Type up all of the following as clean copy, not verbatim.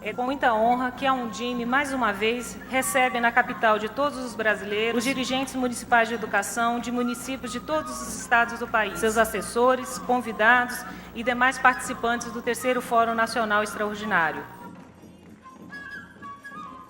É com muita honra que a Undime, mais uma vez, recebe na capital de todos os brasileiros os dirigentes municipais de educação de municípios de todos os estados do país, seus assessores, convidados e demais participantes do terceiro Fórum Nacional Extraordinário.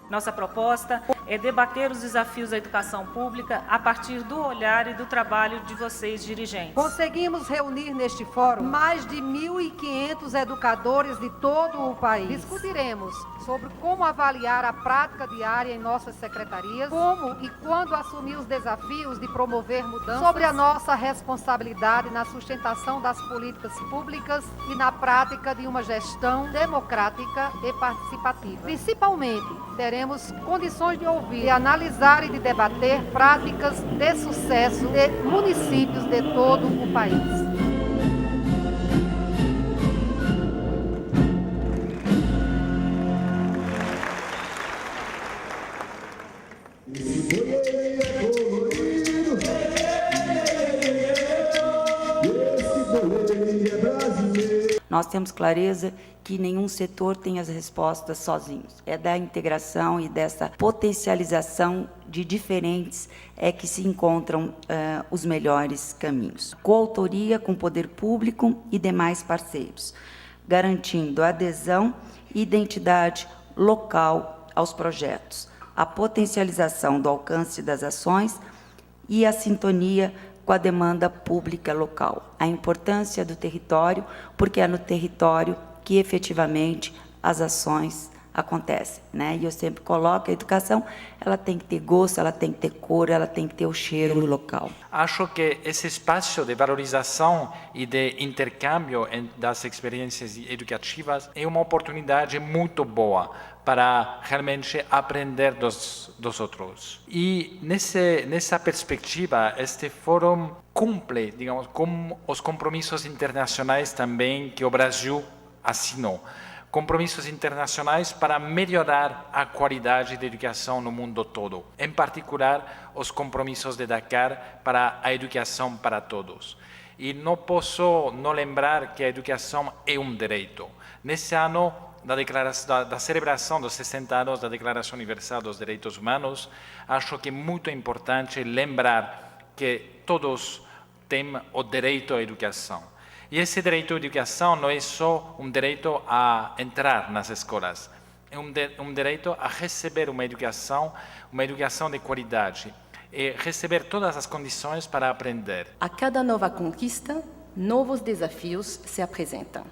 Nossa proposta é debater os desafios da educação pública a partir do olhar e do trabalho de vocês, dirigentes. Conseguimos reunir neste fórum mais de 1.500 educadores de todo o país. Discutiremos sobre como avaliar a prática diária em nossas secretarias, como e quando assumir os desafios de promover mudanças, sobre a nossa responsabilidade na sustentação das políticas públicas e na prática de uma gestão democrática e participativa. Principalmente, teremos condições de ouvir, de analisar e de debater práticas de sucesso de municípios de todo o país. Nós temos clareza que nenhum setor tem as respostas sozinhos. É da integração e dessa potencialização de diferentes que se encontram os melhores caminhos. Coautoria com o poder público e demais parceiros, garantindo adesão e identidade local aos projetos, a potencialização do alcance das ações e a sintonia com a demanda pública local. A importância do território, porque é no território que efetivamente as ações acontecem, né? E eu sempre coloco a educação, ela tem que ter gosto, ela tem que ter cor, ela tem que ter o cheiro local. Acho que esse espaço de valorização e de intercâmbio das experiências educativas é uma oportunidade muito boa para realmente aprender dos outros. E nessa perspectiva, este fórum cumpre, digamos, com os compromissos internacionais também que o Brasil assinou. Compromissos internacionais para melhorar a qualidade da educação no mundo todo. Em particular, os compromissos de Dakar para a educação para todos. E não posso não lembrar que a educação é um direito. Nesse ano da celebração dos 60 anos da Declaração Universal dos Direitos Humanos, acho que é muito importante lembrar que todos têm o direito à educação. E esse direito à educação não é só um direito a entrar nas escolas, é um direito a receber uma educação de qualidade e receber todas as condições para aprender. A cada nova conquista, novos desafios se apresentam.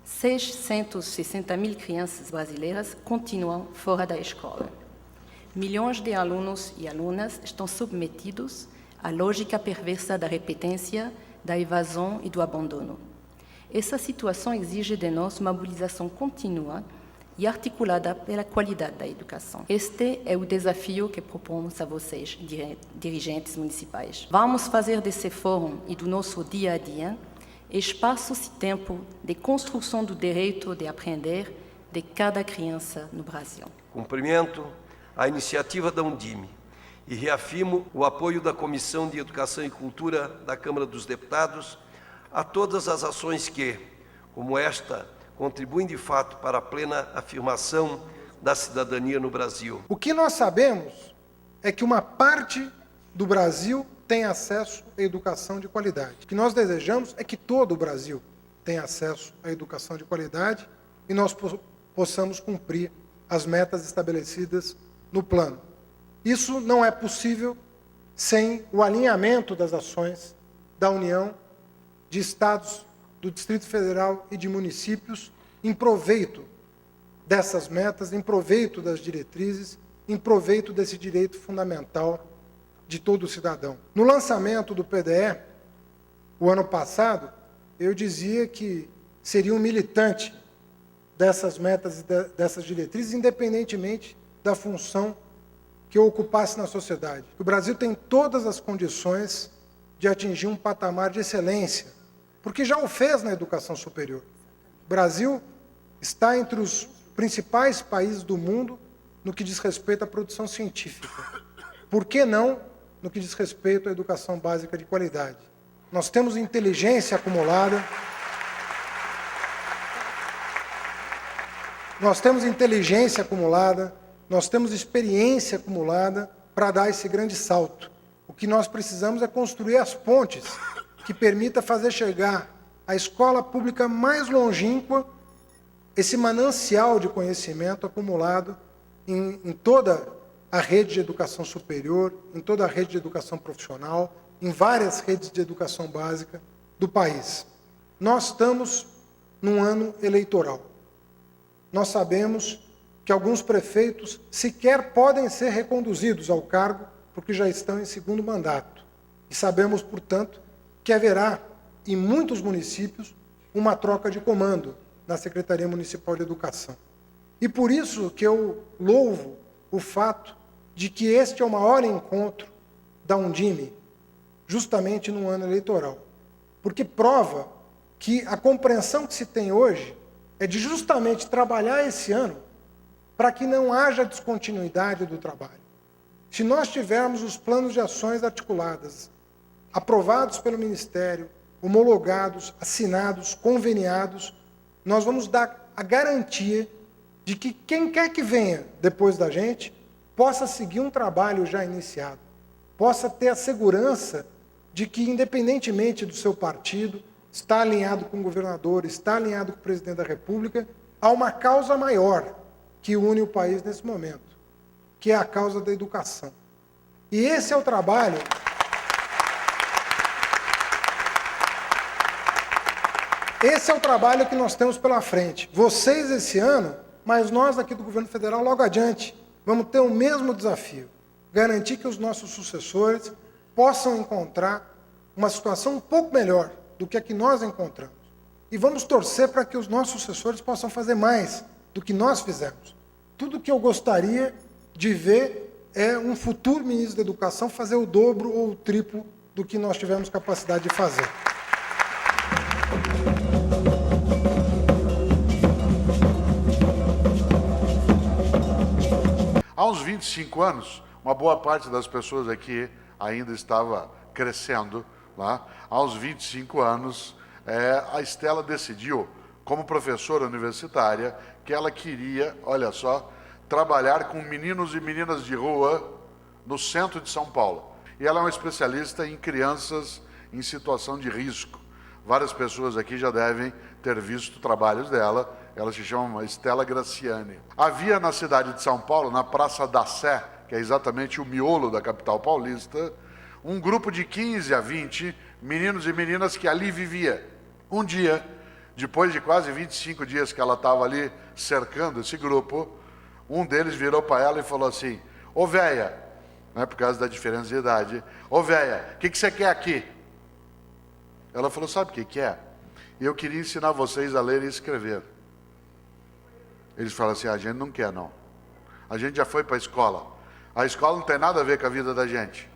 660 mil crianças brasileiras continuam fora da escola. Milhões de alunos e alunas estão submetidos à lógica perversa da repetência, da evasão e do abandono. Essa situação exige de nós uma mobilização contínua e articulada pela qualidade da educação. Este é o desafio que propomos a vocês, dirigentes municipais. Vamos fazer desse fórum e do nosso dia a dia espaços e tempo de construção do direito de aprender de cada criança no Brasil. Cumprimento a iniciativa da Undime e reafirmo o apoio da Comissão de Educação e Cultura da Câmara dos Deputados a todas as ações que, como esta, contribuem de fato para a plena afirmação da cidadania no Brasil. O que nós sabemos é que uma parte do Brasil tem acesso à educação de qualidade. O que nós desejamos é que todo o Brasil tenha acesso à educação de qualidade e nós possamos cumprir as metas estabelecidas no plano. Isso não é possível sem o alinhamento das ações da União, de estados, do Distrito Federal e de municípios em proveito dessas metas, em proveito das diretrizes, em proveito desse direito fundamental de todo cidadão. No lançamento do PDE, o ano passado, eu dizia que seria um militante dessas metas e dessas diretrizes, independentemente da função que eu ocupasse na sociedade. O Brasil tem todas as condições de atingir um patamar de excelência, porque já o fez na educação superior. O Brasil está entre os principais países do mundo no que diz respeito à produção científica. Por que não no que diz respeito à educação básica de qualidade? Nós temos inteligência acumulada, nós temos inteligência acumulada, nós temos experiência acumulada para dar esse grande salto. O que nós precisamos é construir as pontes que permita fazer chegar a escola pública mais longínqua esse manancial de conhecimento acumulado em toda a rede de educação superior, em toda a rede de educação profissional, em várias redes de educação básica do país. Nós estamos num ano eleitoral. Nós sabemos que alguns prefeitos sequer podem ser reconduzidos ao cargo porque já estão em segundo mandato. E sabemos, portanto, que haverá, em muitos municípios, uma troca de comando na Secretaria Municipal de Educação. E por isso que eu louvo o fato de que este é o maior encontro da Undime, justamente no ano eleitoral. Porque prova que a compreensão que se tem hoje é de justamente trabalhar esse ano para que não haja descontinuidade do trabalho. Se nós tivermos os planos de ações articuladas, aprovados pelo Ministério, homologados, assinados, conveniados, nós vamos dar a garantia de que quem quer que venha depois da gente possa seguir um trabalho já iniciado, possa ter a segurança de que, independentemente do seu partido, está alinhado com o governador, está alinhado com o presidente da República, há uma causa maior que une o país nesse momento, que é a causa da educação. E esse é o trabalho que nós temos pela frente. Vocês esse ano, mas nós aqui do governo federal logo adiante, vamos ter o mesmo desafio, garantir que os nossos sucessores possam encontrar uma situação um pouco melhor do que a que nós encontramos. E vamos torcer para que os nossos sucessores possam fazer mais do que nós fizemos. Tudo que eu gostaria de ver é um futuro ministro da Educação fazer o dobro ou o triplo do que nós tivemos capacidade de fazer. Há uns 25 anos, uma boa parte das pessoas aqui ainda estava crescendo. Lá. Há uns 25 anos, a Estela decidiu, como professora universitária, que ela queria, olha só, trabalhar com meninos e meninas de rua no centro de São Paulo. E ela é uma especialista em crianças em situação de risco. Várias pessoas aqui já devem ter visto trabalhos dela. Ela se chama Estela Graciani. Havia na cidade de São Paulo, na Praça da Sé, que é exatamente o miolo da capital paulista, um grupo de 15 a 20 meninos e meninas que ali vivia. Um dia, depois de quase 25 dias que ela estava ali cercando esse grupo, um deles virou para ela e falou assim: ô véia, né, por causa da diferença de idade, ô véia, o que você quer aqui? Ela falou: sabe o que é? Eu queria ensinar vocês a ler e escrever. Eles falaram assim: a gente não quer não. A gente já foi para a escola. A escola não tem nada a ver com a vida da gente.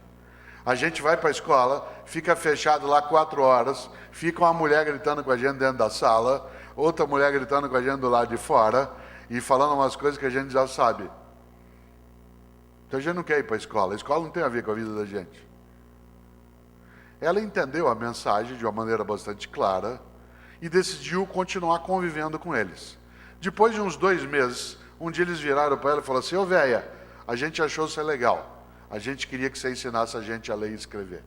A gente vai para a escola, fica fechado lá 4 horas, fica uma mulher gritando com a gente dentro da sala, outra mulher gritando com a gente do lado de fora e falando umas coisas que a gente já sabe. Então a gente não quer ir para a escola não tem a ver com a vida da gente. Ela entendeu a mensagem de uma maneira bastante clara e decidiu continuar convivendo com eles. Depois de uns 2 meses, um dia eles viraram para ela e falaram assim: ô véia, a gente achou você legal. A gente queria que você ensinasse a gente a ler e escrever.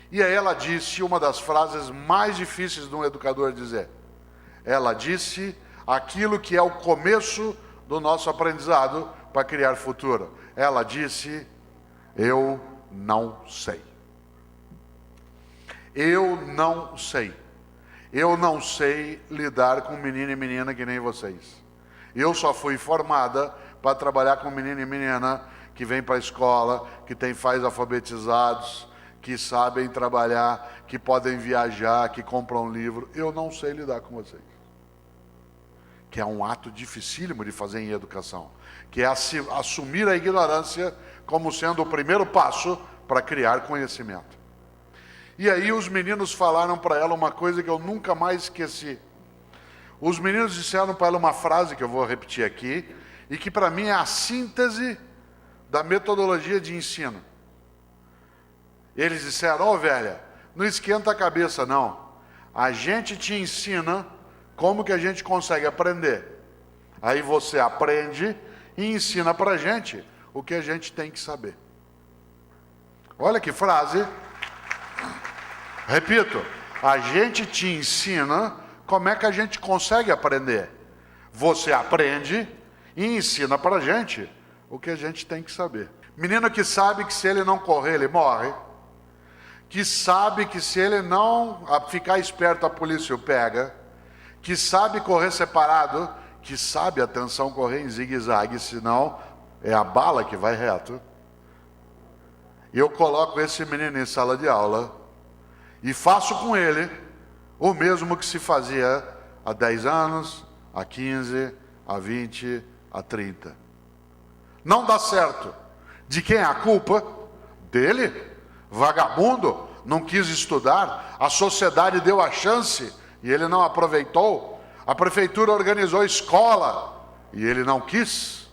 E aí ela disse uma das frases mais difíceis de um educador dizer. Ela disse aquilo que é o começo do nosso aprendizado para criar futuro. Ela disse: eu não sei. Eu não sei. Eu não sei lidar com menino e menina que nem vocês. Eu só fui formada para trabalhar com menino e menina que vem para a escola, que tem pais alfabetizados, que sabem trabalhar, que podem viajar, que compram livro. Eu não sei lidar com vocês. Que é um ato dificílimo de fazer em educação. Que é assumir a ignorância como sendo o primeiro passo para criar conhecimento. E aí os meninos falaram para ela uma coisa que eu nunca mais esqueci. Os meninos disseram para ela uma frase que eu vou repetir aqui, e que para mim é a síntese da metodologia de ensino. Eles disseram: ô velha, não esquenta a cabeça não. A gente te ensina como que a gente consegue aprender. Aí você aprende e ensina para a gente o que a gente tem que saber. Olha que frase. Repito, a gente te ensina como é que a gente consegue aprender. Você aprende e ensina para a gente o que a gente tem que saber. Menino que sabe que se ele não correr, ele morre. Que sabe que se ele não ficar esperto, a polícia o pega. Que sabe correr separado. Que sabe, atenção, correr em zigue-zague, senão é a bala que vai reto. E eu coloco esse menino em sala de aula e faço com ele o mesmo que se fazia há 10 anos, há 15, há 20, há 30. Não dá certo. De quem é a culpa? Dele. Vagabundo, não quis estudar, a sociedade deu a chance e ele não aproveitou. A prefeitura organizou escola e ele não quis.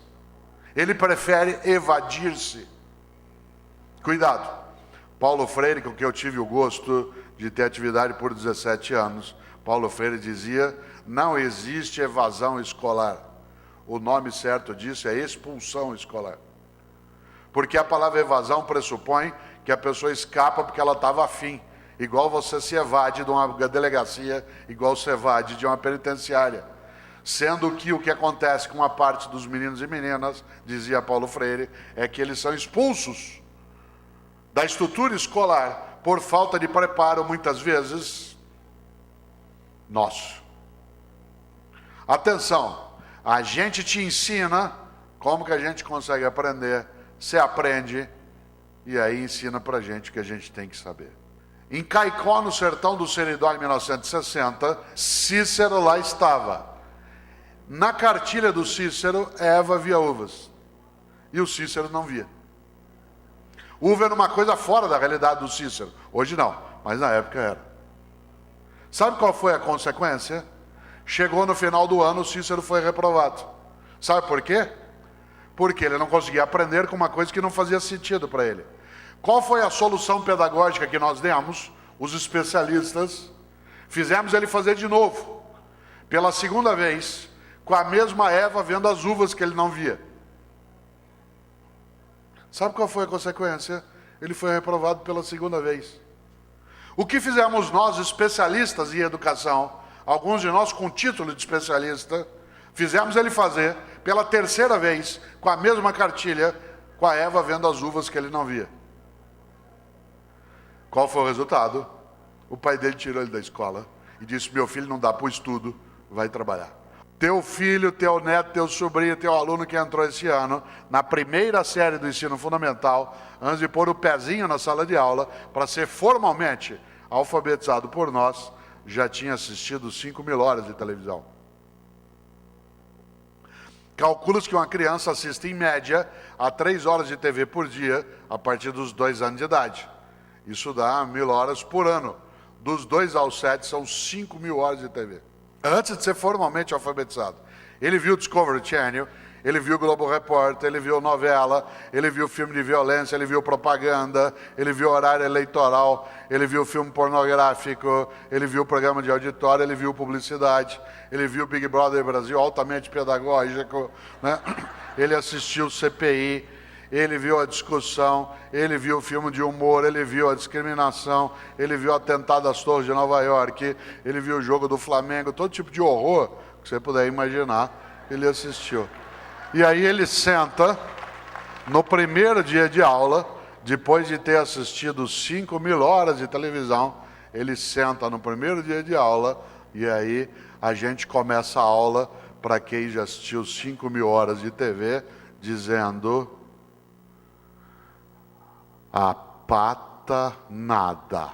Ele prefere evadir-se. Cuidado. Paulo Freire, com quem eu tive o gosto de ter atividade por 17 anos, Paulo Freire dizia: não existe evasão escolar. O nome certo disso é expulsão escolar. Porque a palavra evasão pressupõe que a pessoa escapa porque ela estava afim. Igual você se evade de uma delegacia, igual se evade de uma penitenciária. Sendo que o que acontece com uma parte dos meninos e meninas, dizia Paulo Freire, é que eles são expulsos da estrutura escolar por falta de preparo, muitas vezes, nosso. Atenção, a gente te ensina como que a gente consegue aprender, você aprende e aí ensina pra gente o que a gente tem que saber. Em Caicó, no sertão do Seridó, em 1960, Cícero lá estava. Na cartilha do Cícero, Eva via uvas. E o Cícero não via. Uva era uma coisa fora da realidade do Cícero. Hoje não, mas na época era. Sabe qual foi a consequência? Chegou no final do ano, o Cícero foi reprovado. Sabe por quê? Porque ele não conseguia aprender com uma coisa que não fazia sentido para ele. Qual foi a solução pedagógica que nós demos? Os especialistas fizemos ele fazer de novo, pela segunda vez, com a mesma Eva vendo as uvas que ele não via. Sabe qual foi a consequência? Ele foi reprovado pela segunda vez. O que fizemos nós, especialistas em educação, alguns de nós com título de especialista, fizemos ele fazer pela terceira vez, com a mesma cartilha, com a Eva vendo as uvas que ele não via. Qual foi o resultado? O pai dele tirou ele da escola e disse: meu filho não dá para o estudo, vai trabalhar. Teu filho, teu neto, teu sobrinho, teu aluno que entrou esse ano, na primeira série do ensino fundamental, antes de pôr o pezinho na sala de aula, para ser formalmente alfabetizado por nós, já tinha assistido 5.000 horas de televisão. Calcula-se que uma criança assiste, em média, a 3 horas de TV por dia, a partir dos 2 anos de idade. Isso dá 1.000 horas por ano. Dos 2 aos 7 são 5.000 horas de TV. Antes de ser formalmente alfabetizado. Ele viu Discovery Channel, ele viu Globo Repórter, ele viu novela, ele viu filme de violência, ele viu propaganda, ele viu horário eleitoral, ele viu filme pornográfico, ele viu programa de auditório, ele viu publicidade, ele viu Big Brother Brasil, altamente pedagógico, né? Ele assistiu CPI, ele viu a discussão, ele viu o filme de humor, ele viu a discriminação, ele viu o atentado às Torres de Nova York, ele viu o jogo do Flamengo, todo tipo de horror que você puder imaginar, ele assistiu. E aí ele senta, no primeiro dia de aula, depois de ter assistido 5.000 horas de televisão, ele senta no primeiro dia de aula, e aí a gente começa a aula, para quem já assistiu 5.000 horas de TV, dizendo: a pata nada.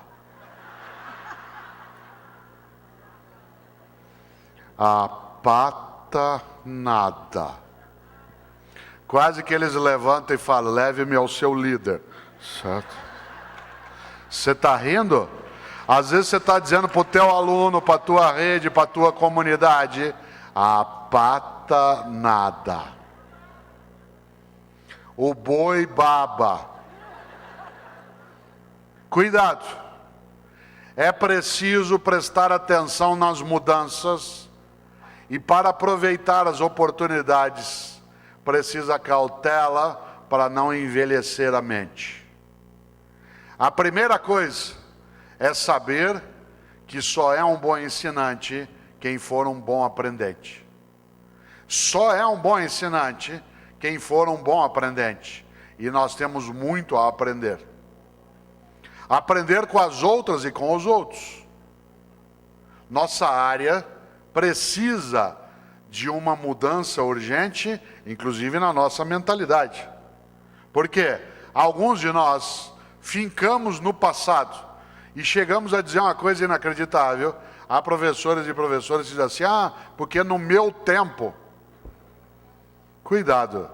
A pata nada. Quase que eles levantam e falam: leve-me ao seu líder. Certo? Você está rindo? Às vezes você está dizendo para o teu aluno, para a tua rede, para a tua comunidade: a pata nada. O boi baba. Cuidado, é preciso prestar atenção nas mudanças E para aproveitar as oportunidades, precisa cautela para não envelhecer a mente. A primeira coisa é saber que só é um bom ensinante quem for um bom aprendente. Só é um bom ensinante quem for um bom aprendente. E nós temos muito a aprender. Aprender com as outras e com os outros. Nossa área precisa de uma mudança urgente, inclusive na nossa mentalidade. Porque alguns de nós fincamos no passado e chegamos a dizer uma coisa inacreditável. Há professores e professores que dizem assim, porque no meu tempo. Cuidado,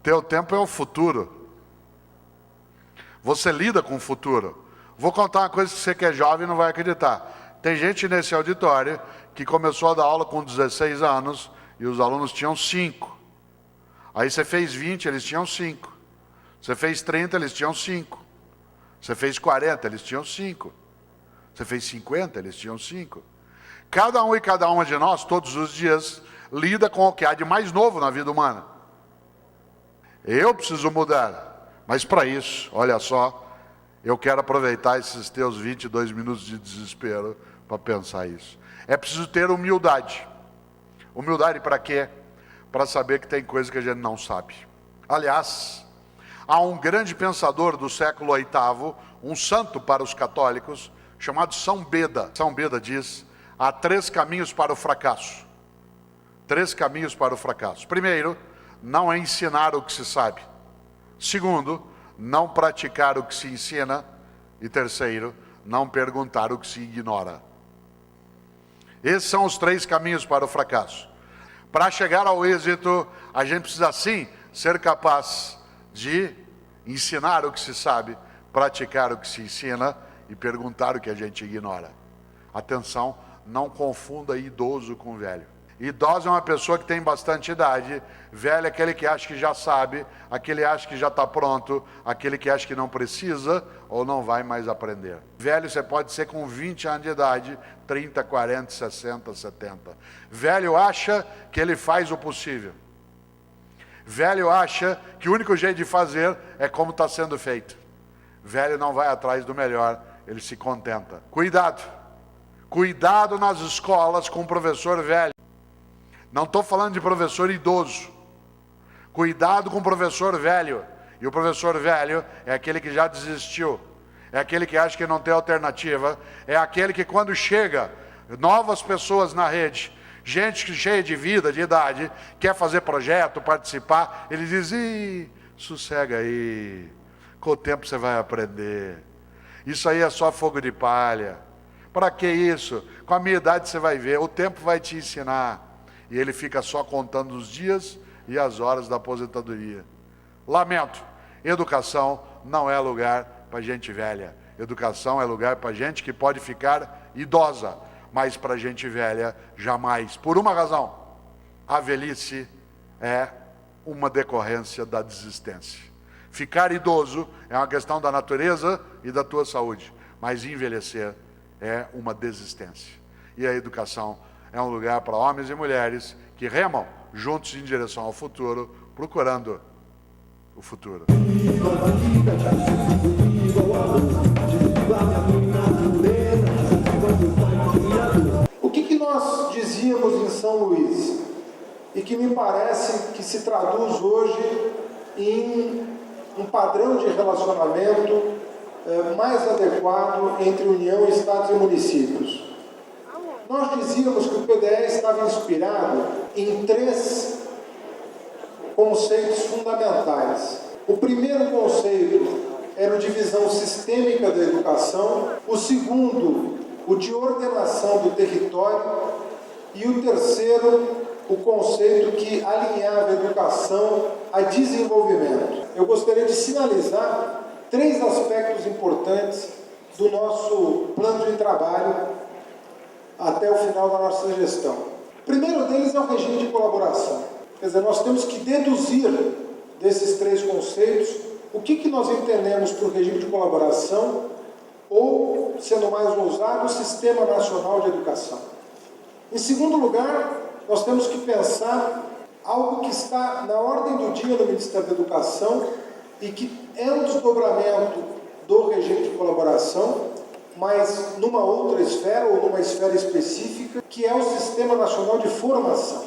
teu tempo é o futuro. Você lida com o futuro. Vou contar uma coisa que você que é jovem não vai acreditar. Tem gente nesse auditório que começou a dar aula com 16 anos e os alunos tinham 5. Aí você fez 20, eles tinham 5. Você fez 30, eles tinham 5. Você fez 40, eles tinham 5. Você fez 50, eles tinham 5. Cada um e cada uma de nós, todos os dias, lida com o que há de mais novo na vida humana. Eu preciso mudar, mas para isso, olha só, eu quero aproveitar esses teus 22 minutos de desespero para pensar isso. É preciso ter humildade. Humildade para quê? Para saber que tem coisa que a gente não sabe. Aliás, há um grande pensador do século VIII, um santo para os católicos, chamado São Beda. São Beda diz, há 3 caminhos para o fracasso. 3 caminhos para o fracasso. Primeiro, não é ensinar o que se sabe. Segundo, não praticar o que se ensina. E terceiro, não perguntar o que se ignora. Esses são os 3 caminhos para o fracasso. Para chegar ao êxito, a gente precisa sim ser capaz de ensinar o que se sabe, praticar o que se ensina e perguntar o que a gente ignora. Atenção, não confunda idoso com velho. Idoso é uma pessoa que tem bastante idade, velho é aquele que acha que já sabe, aquele que acha que já está pronto, aquele que acha que não precisa ou não vai mais aprender. Velho você pode ser com 20 anos de idade, 30, 40, 60, 70. Velho acha que ele faz o possível. Velho acha que o único jeito de fazer é como está sendo feito. Velho não vai atrás do melhor, ele se contenta. Cuidado. Cuidado nas escolas com o professor velho. Não estou falando de professor idoso. Cuidado com o professor velho. E o professor velho é aquele que já desistiu. É aquele que acha que não tem alternativa. É aquele que quando chega novas pessoas na rede, gente cheia de vida, de idade, quer fazer projeto, participar, ele diz, sossega aí, com o tempo você vai aprender. Isso aí é só fogo de palha. Para que isso? Com a minha idade você vai ver, o tempo vai te ensinar. E ele fica só contando os dias e as horas da aposentadoria. Lamento, educação não é lugar para gente velha. Educação é lugar para gente que pode ficar idosa, mas para gente velha, jamais. Por uma razão, a velhice é uma decorrência da desistência. Ficar idoso é uma questão da natureza e da tua saúde, mas envelhecer é uma desistência. E a educação é um lugar para homens e mulheres que remam juntos em direção ao futuro, procurando o futuro. O que nós dizíamos em São Luís e que me parece que se traduz hoje em um padrão de relacionamento mais adequado entre União, Estados e municípios. Nós dizíamos que o PDE estava inspirado em 3 conceitos fundamentais. O primeiro conceito era o de visão sistêmica da educação, o segundo, o de ordenação do território, e o terceiro, o conceito que alinhava a educação a desenvolvimento. Eu gostaria de sinalizar 3 aspectos importantes do nosso plano de trabalho até o final da nossa gestão. O primeiro deles é o regime de colaboração. Quer dizer, nós temos que deduzir desses 3 conceitos o que nós entendemos por regime de colaboração ou, sendo mais ousado, o Sistema Nacional de Educação. Em segundo lugar, nós temos que pensar algo que está na ordem do dia no Ministério da Educação e que é um desdobramento do regime de colaboração, mas numa outra esfera ou numa esfera específica, que é o Sistema Nacional de Formação.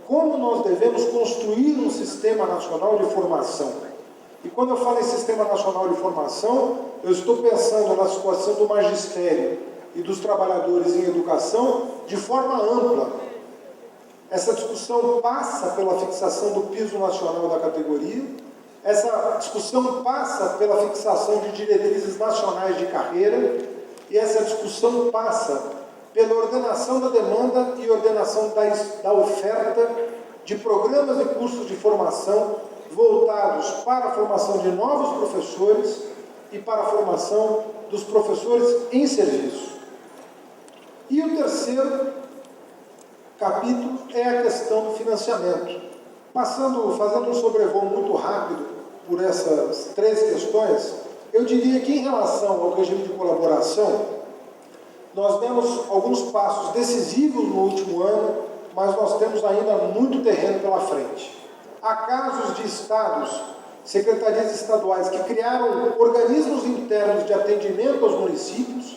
Como nós devemos construir um Sistema Nacional de Formação? E quando eu falo em Sistema Nacional de Formação, eu estou pensando na situação do magistério e dos trabalhadores em educação de forma ampla. Essa discussão passa pela fixação do piso nacional da categoria, essa discussão passa pela fixação de diretrizes nacionais de carreira e essa discussão passa pela ordenação da demanda e ordenação da oferta de programas e cursos de formação voltados para a formação de novos professores e para a formação dos professores em serviço. E o terceiro capítulo é a questão do financiamento. Fazendo um sobrevoo muito rápido por essas três questões, eu diria que em relação ao regime de colaboração, nós demos alguns passos decisivos no último ano, mas nós temos ainda muito terreno pela frente. Há casos de estados, secretarias estaduais, que criaram organismos internos de atendimento aos municípios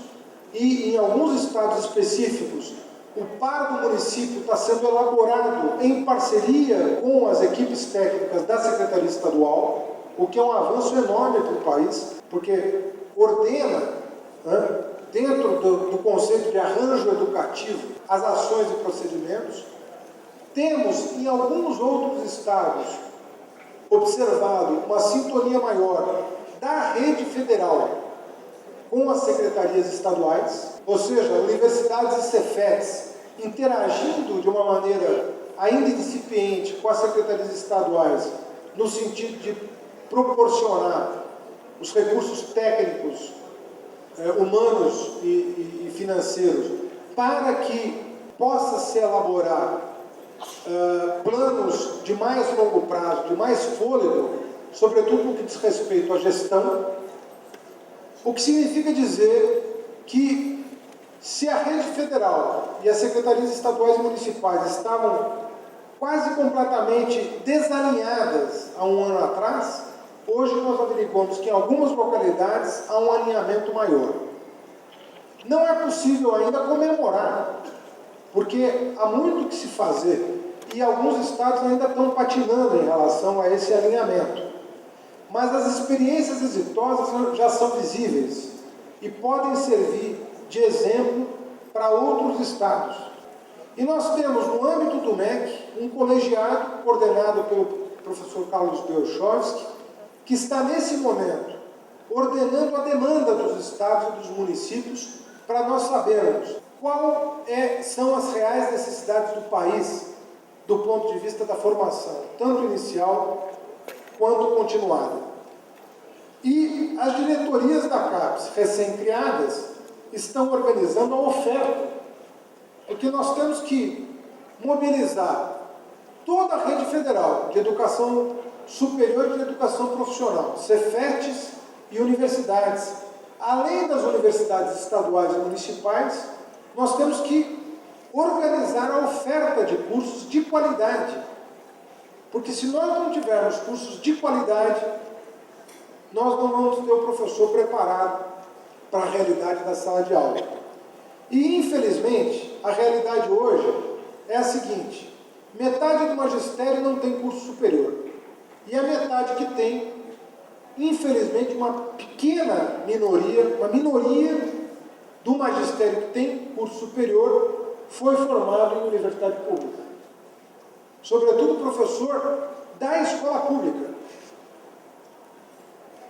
e, em alguns estados específicos, o par do município está sendo elaborado em parceria com as equipes técnicas da Secretaria Estadual, o que é um avanço enorme para o país, porque ordena, dentro do conceito de arranjo educativo, as ações e procedimentos. Temos, em alguns outros estados, observado uma sintonia maior da rede federal com as secretarias estaduais, ou seja, universidades e Cefetes interagindo de uma maneira ainda incipiente com as secretarias estaduais, no sentido de proporcionar os recursos técnicos, humanos e financeiros, para que possa se elaborar planos de mais longo prazo, de mais fôlego, sobretudo no que diz respeito à gestão, o que significa dizer que se a rede federal e as secretarias estaduais e municipais estavam quase completamente desalinhadas há um ano atrás, hoje nós averiguamos que em algumas localidades há um alinhamento maior. Não é possível ainda comemorar, porque há muito que se fazer e alguns estados ainda estão patinando em relação a esse alinhamento. Mas as experiências exitosas já são visíveis e podem servir de exemplo para outros estados. E nós temos, no âmbito do MEC, um colegiado coordenado pelo professor Carlos Belchowski, que está, nesse momento, ordenando a demanda dos estados e dos municípios para nós sabermos são as reais necessidades do país do ponto de vista da formação, tanto inicial quanto continuada. E as diretorias da CAPES, recém-criadas, estão organizando a oferta, porque nós temos que mobilizar toda a rede federal de educação superior e de educação profissional, Cefetes e universidades. Além das universidades estaduais e municipais, nós temos que organizar a oferta de cursos de qualidade. Porque se nós não tivermos cursos de qualidade, nós não vamos ter o professor preparado para a realidade da sala de aula. E, infelizmente, a realidade hoje é a seguinte: metade do magistério não tem curso superior. E a metade que tem, infelizmente, uma pequena minoria, uma minoria do magistério que tem curso superior, foi formado em universidade pública. Sobretudo professor da escola pública.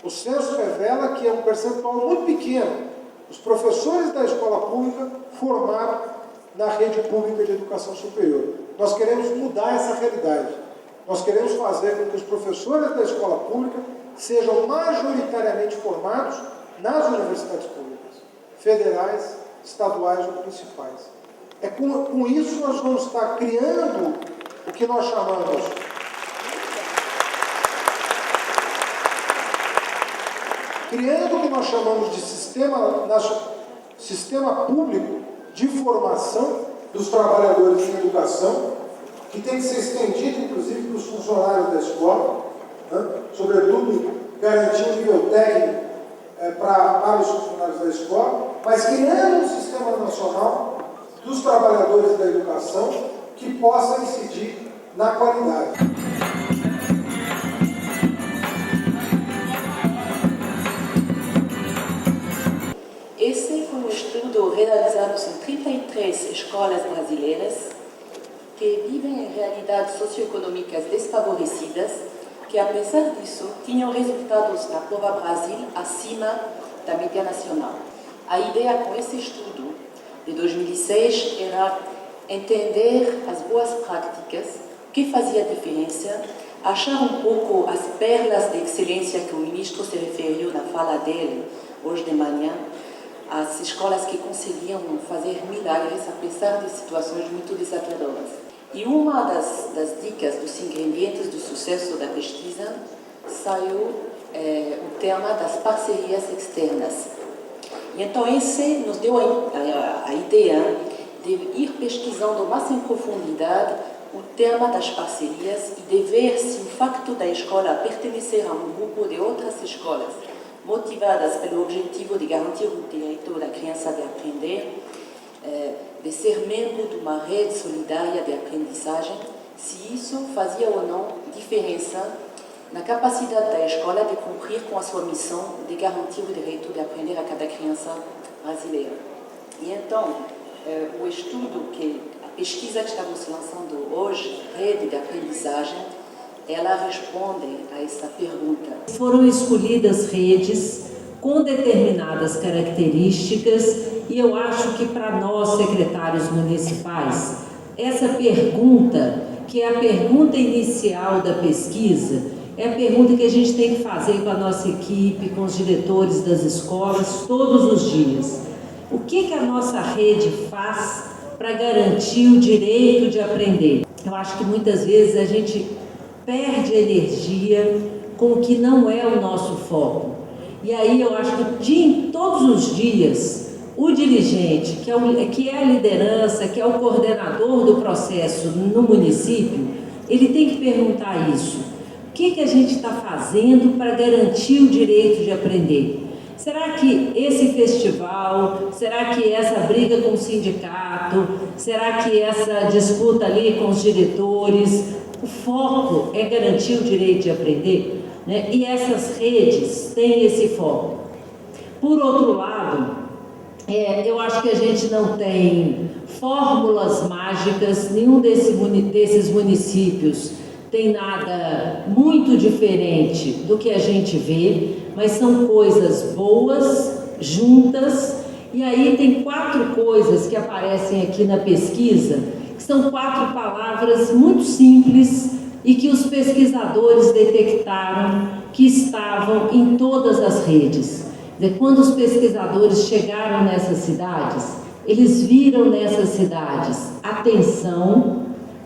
O censo revela que é um percentual muito pequeno os professores da escola pública formados na rede pública de educação superior. Nós queremos mudar essa realidade. Nós queremos fazer com que os professores da escola pública sejam majoritariamente formados nas universidades públicas, federais, estaduais ou municipais. Com isso nós vamos estar criando o que nós chamamos de sistema público de formação dos trabalhadores em educação, que tem que ser estendido, inclusive, para os funcionários da escola, né? Sobretudo, garantir um nível técnico para os funcionários da escola, mas criando um sistema nacional dos trabalhadores da educação que possa incidir na qualidade. Esse foi um estudo realizado em 33 escolas brasileiras que vivem em realidades socioeconômicas desfavorecidas, que, apesar disso, tinham resultados na Prova Brasil acima da média nacional. A ideia com esse estudo de 2006 era entender as boas práticas, o que fazia diferença, achar um pouco as perlas de excelência que o ministro se referiu na fala dele hoje de manhã, as escolas que conseguiam fazer milagres apesar de situações muito desafiadoras. E uma das dicas, dos ingredientes do sucesso da pesquisa, saiu o tema das parcerias externas. E então esse nos deu a ideia de ir pesquisando mais em profundidade o tema das parcerias e de ver se o facto da escola pertencer a um grupo de outras escolas motivadas pelo objetivo de garantir o direito da criança de aprender, de ser membro de uma rede solidária de aprendizagem, se isso fazia ou não diferença na capacidade da escola de cumprir com a sua missão de garantir o direito de aprender a cada criança brasileira. E então, o estudo, a pesquisa que estamos lançando hoje, Rede de Aprendizagem, ela responde a essa pergunta. Foram escolhidas redes com determinadas características e eu acho que para nós, secretários municipais, essa pergunta, que é a pergunta inicial da pesquisa, é a pergunta que a gente tem que fazer com a nossa equipe, com os diretores das escolas, todos os dias. O que a nossa rede faz para garantir o direito de aprender? Eu acho que muitas vezes a gente perde energia com o que não é o nosso foco. E aí eu acho que todos os dias, o dirigente, que é a liderança, que é o coordenador do processo no município, ele tem que perguntar isso. O que a gente está fazendo para garantir o direito de aprender? Será que esse festival, será que essa briga com o sindicato, será que essa disputa ali com os diretores, o foco é garantir o direito de aprender? Né? E essas redes têm esse foco. Por outro lado, eu acho que a gente não tem fórmulas mágicas, nenhum desses municípios tem nada muito diferente do que a gente vê, mas são coisas boas, juntas, e aí tem 4 coisas que aparecem aqui na pesquisa, que são 4 palavras muito simples e que os pesquisadores detectaram que estavam em todas as redes. Quando os pesquisadores chegaram nessas cidades, eles viram nessas cidades atenção,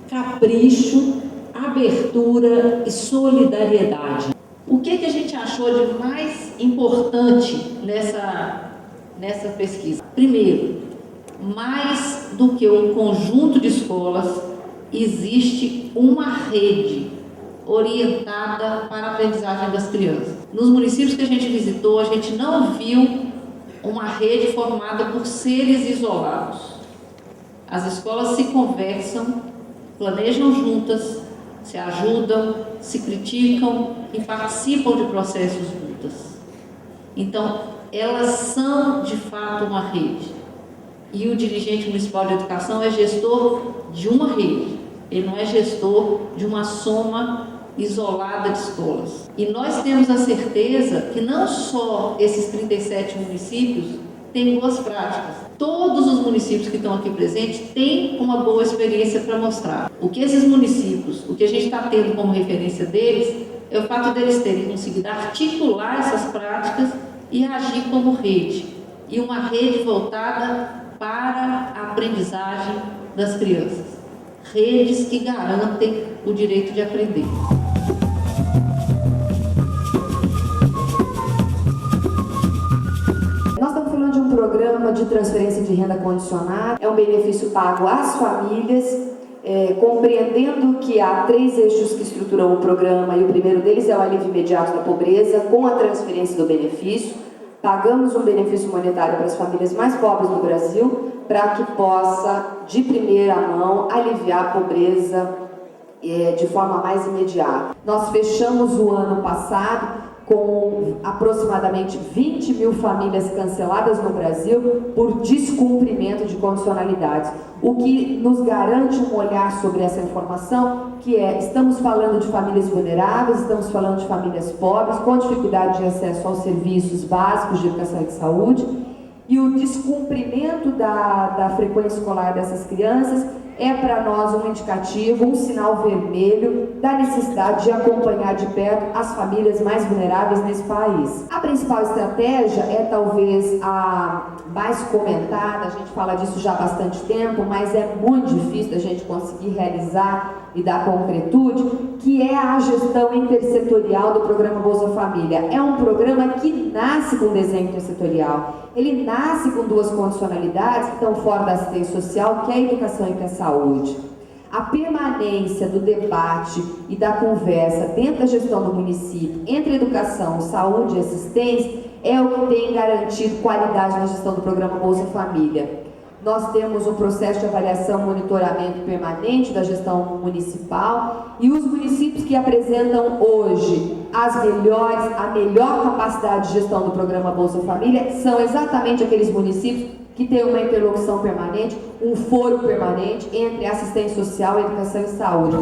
capricho, abertura e solidariedade. O que a gente achou de mais importante nessa pesquisa? Primeiro, mais do que um conjunto de escolas, existe uma rede orientada para a aprendizagem das crianças. Nos municípios que a gente visitou, a gente não viu uma rede formada por seres isolados. As escolas se conversam, planejam juntas, se ajudam, se criticam e participam de processos juntas. Então, elas são, de fato, uma rede. E o dirigente municipal de educação é gestor de uma rede. Ele não é gestor de uma soma isolada de escolas. E nós temos a certeza que não só esses 37 municípios têm boas práticas. Todos os municípios que estão aqui presentes têm uma boa experiência para mostrar. O que esses municípios, o que a gente está tendo como referência deles, é o fato deles terem conseguido articular essas práticas e agir como rede. E uma rede voltada para a aprendizagem das crianças. Redes que garantem o direito de aprender. Nós estamos falando de um programa programa de transferência de renda condicionada é um benefício pago às famílias, compreendendo que há 3 eixos que estruturam o programa, e o primeiro deles é o alívio imediato da pobreza, com a transferência do benefício. Pagamos um benefício monetário para as famílias mais pobres do Brasil, para que possa, de primeira mão, aliviar a pobreza de forma mais imediata. Nós fechamos o ano passado com aproximadamente 20 mil famílias canceladas no Brasil por descumprimento de condicionalidades, o que nos garante um olhar sobre essa informação, que estamos falando de famílias vulneráveis, estamos falando de famílias pobres, com dificuldade de acesso aos serviços básicos de educação e de saúde, e o descumprimento da frequência escolar dessas crianças é para nós um indicativo, um sinal vermelho da necessidade de acompanhar de perto as famílias mais vulneráveis nesse país. A principal estratégia é talvez a mais comentada, a gente fala disso já há bastante tempo, mas é muito difícil da gente conseguir realizar e dar concretude, que é a gestão intersetorial do programa Bolsa Família. É um programa que nasce com desenho intersetorial. Ele nasce com 2 condicionalidades que estão fora da assistência social, que é a educação e que é a saúde. A permanência do debate e da conversa dentro da gestão do município entre educação, saúde e assistência é o que tem garantido qualidade na gestão do programa Bolsa Família. Nós temos um processo de avaliação e monitoramento permanente da gestão municipal, e os municípios que apresentam hoje a melhor capacidade de gestão do programa Bolsa Família são exatamente aqueles municípios que têm uma interlocução permanente, um foro permanente entre assistência social, educação e saúde.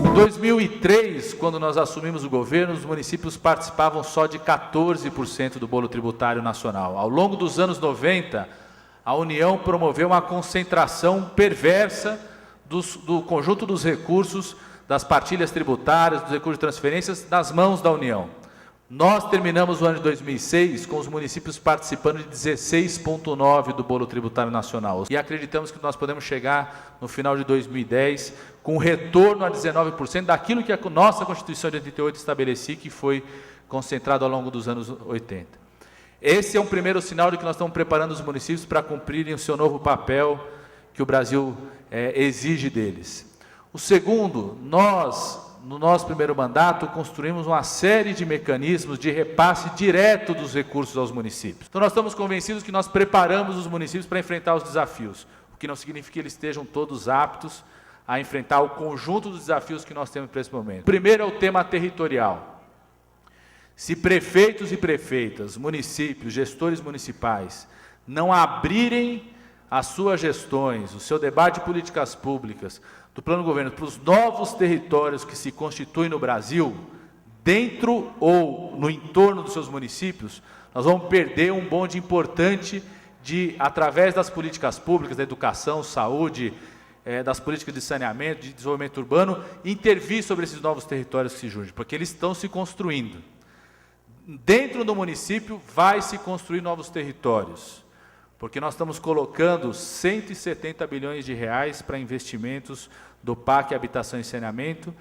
Em 2003, quando nós assumimos o governo, os municípios participavam só de 14% do bolo tributário nacional. Ao longo dos anos 90, a União promoveu uma concentração perversa do conjunto dos recursos, das partilhas tributárias, dos recursos de transferências, nas mãos da União. Nós terminamos o ano de 2006 com os municípios participando de 16,9% do bolo tributário nacional. E acreditamos que nós podemos chegar no final de 2010 com um retorno a 19% daquilo que a nossa Constituição de 88 estabelecia, que foi concentrado ao longo dos anos 80. Esse é um primeiro sinal de que nós estamos preparando os municípios para cumprirem o seu novo papel que o Brasil exige deles. O segundo, nós, no nosso primeiro mandato, construímos uma série de mecanismos de repasse direto dos recursos aos municípios. Então, nós estamos convencidos que nós preparamos os municípios para enfrentar os desafios, o que não significa que eles estejam todos aptos a enfrentar o conjunto dos desafios que nós temos para esse momento. O primeiro é o tema territorial. Se prefeitos e prefeitas, municípios, gestores municipais, não abrirem as suas gestões, o seu debate de políticas públicas, do plano do governo para os novos territórios que se constituem no Brasil, dentro ou no entorno dos seus municípios, nós vamos perder um bonde importante de, através das políticas públicas, da educação, saúde, das políticas de saneamento, de desenvolvimento urbano, intervir sobre esses novos territórios que se juntam, porque eles estão se construindo. Dentro do município vai se construir novos territórios, porque nós estamos colocando 170 bilhões de reais para investimentos do PAC Habitação e Saneamento,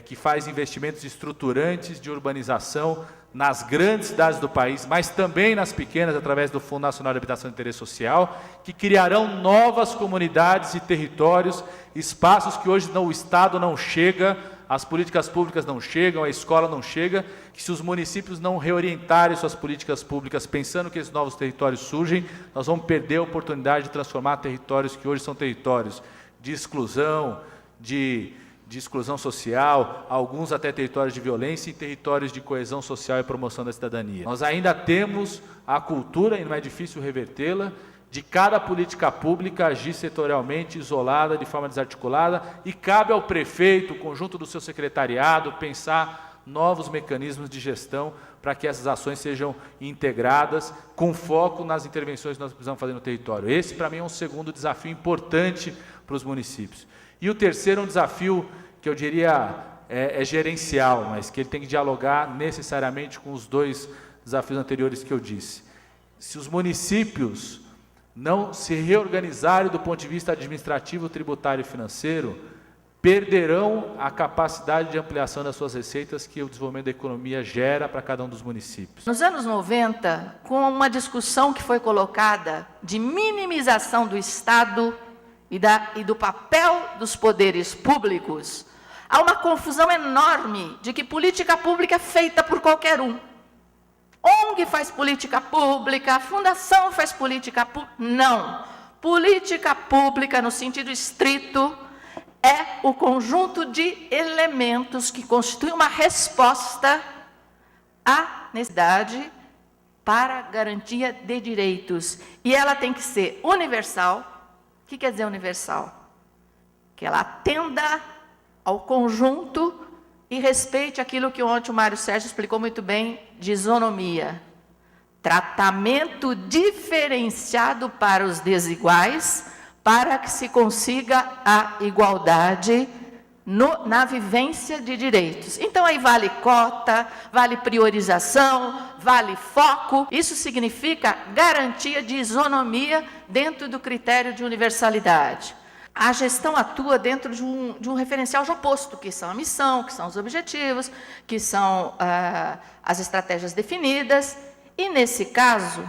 que faz investimentos estruturantes de urbanização nas grandes cidades do país, mas também nas pequenas, através do Fundo Nacional de Habitação de Interesse Social, que criarão novas comunidades e territórios, espaços que hoje o Estado não chega, as políticas públicas não chegam, a escola não chega, que se os municípios não reorientarem suas políticas públicas pensando que esses novos territórios surgem, nós vamos perder a oportunidade de transformar territórios que hoje são territórios de exclusão, de exclusão social, alguns até territórios de violência, em territórios de coesão social e promoção da cidadania. Nós ainda temos a cultura, e não é difícil revertê-la, de cada política pública agir setorialmente, isolada, de forma desarticulada, e cabe ao prefeito, o conjunto do seu secretariado, pensar novos mecanismos de gestão para que essas ações sejam integradas, com foco nas intervenções que nós precisamos fazer no território. Esse, para mim, é um segundo desafio importante para os municípios. E o terceiro é um desafio que eu diria é gerencial, mas que ele tem que dialogar necessariamente com os dois desafios anteriores que eu disse. Se os municípios não se reorganizarem do ponto de vista administrativo, tributário e financeiro, perderão a capacidade de ampliação das suas receitas que o desenvolvimento da economia gera para cada um dos municípios. Nos anos 90, com uma discussão que foi colocada de minimização do Estado e do papel dos poderes públicos, há uma confusão enorme de que política pública é feita por qualquer um. ONG faz política pública, a fundação faz política pública. Não. Política pública, no sentido estrito, é o conjunto de elementos que constituem uma resposta à necessidade para a garantia de direitos. E ela tem que ser universal. O que quer dizer universal? Que ela atenda ao conjunto e respeite aquilo que ontem o Mário Sérgio explicou muito bem, de isonomia. Tratamento diferenciado para os desiguais, para que se consiga a igualdade na vivência de direitos. Então, aí vale cota, vale priorização, vale foco. Isso significa garantia de isonomia dentro do critério de universalidade. A gestão atua dentro de um referencial já posto, que são a missão, que são os objetivos, que são as estratégias definidas. E, nesse caso,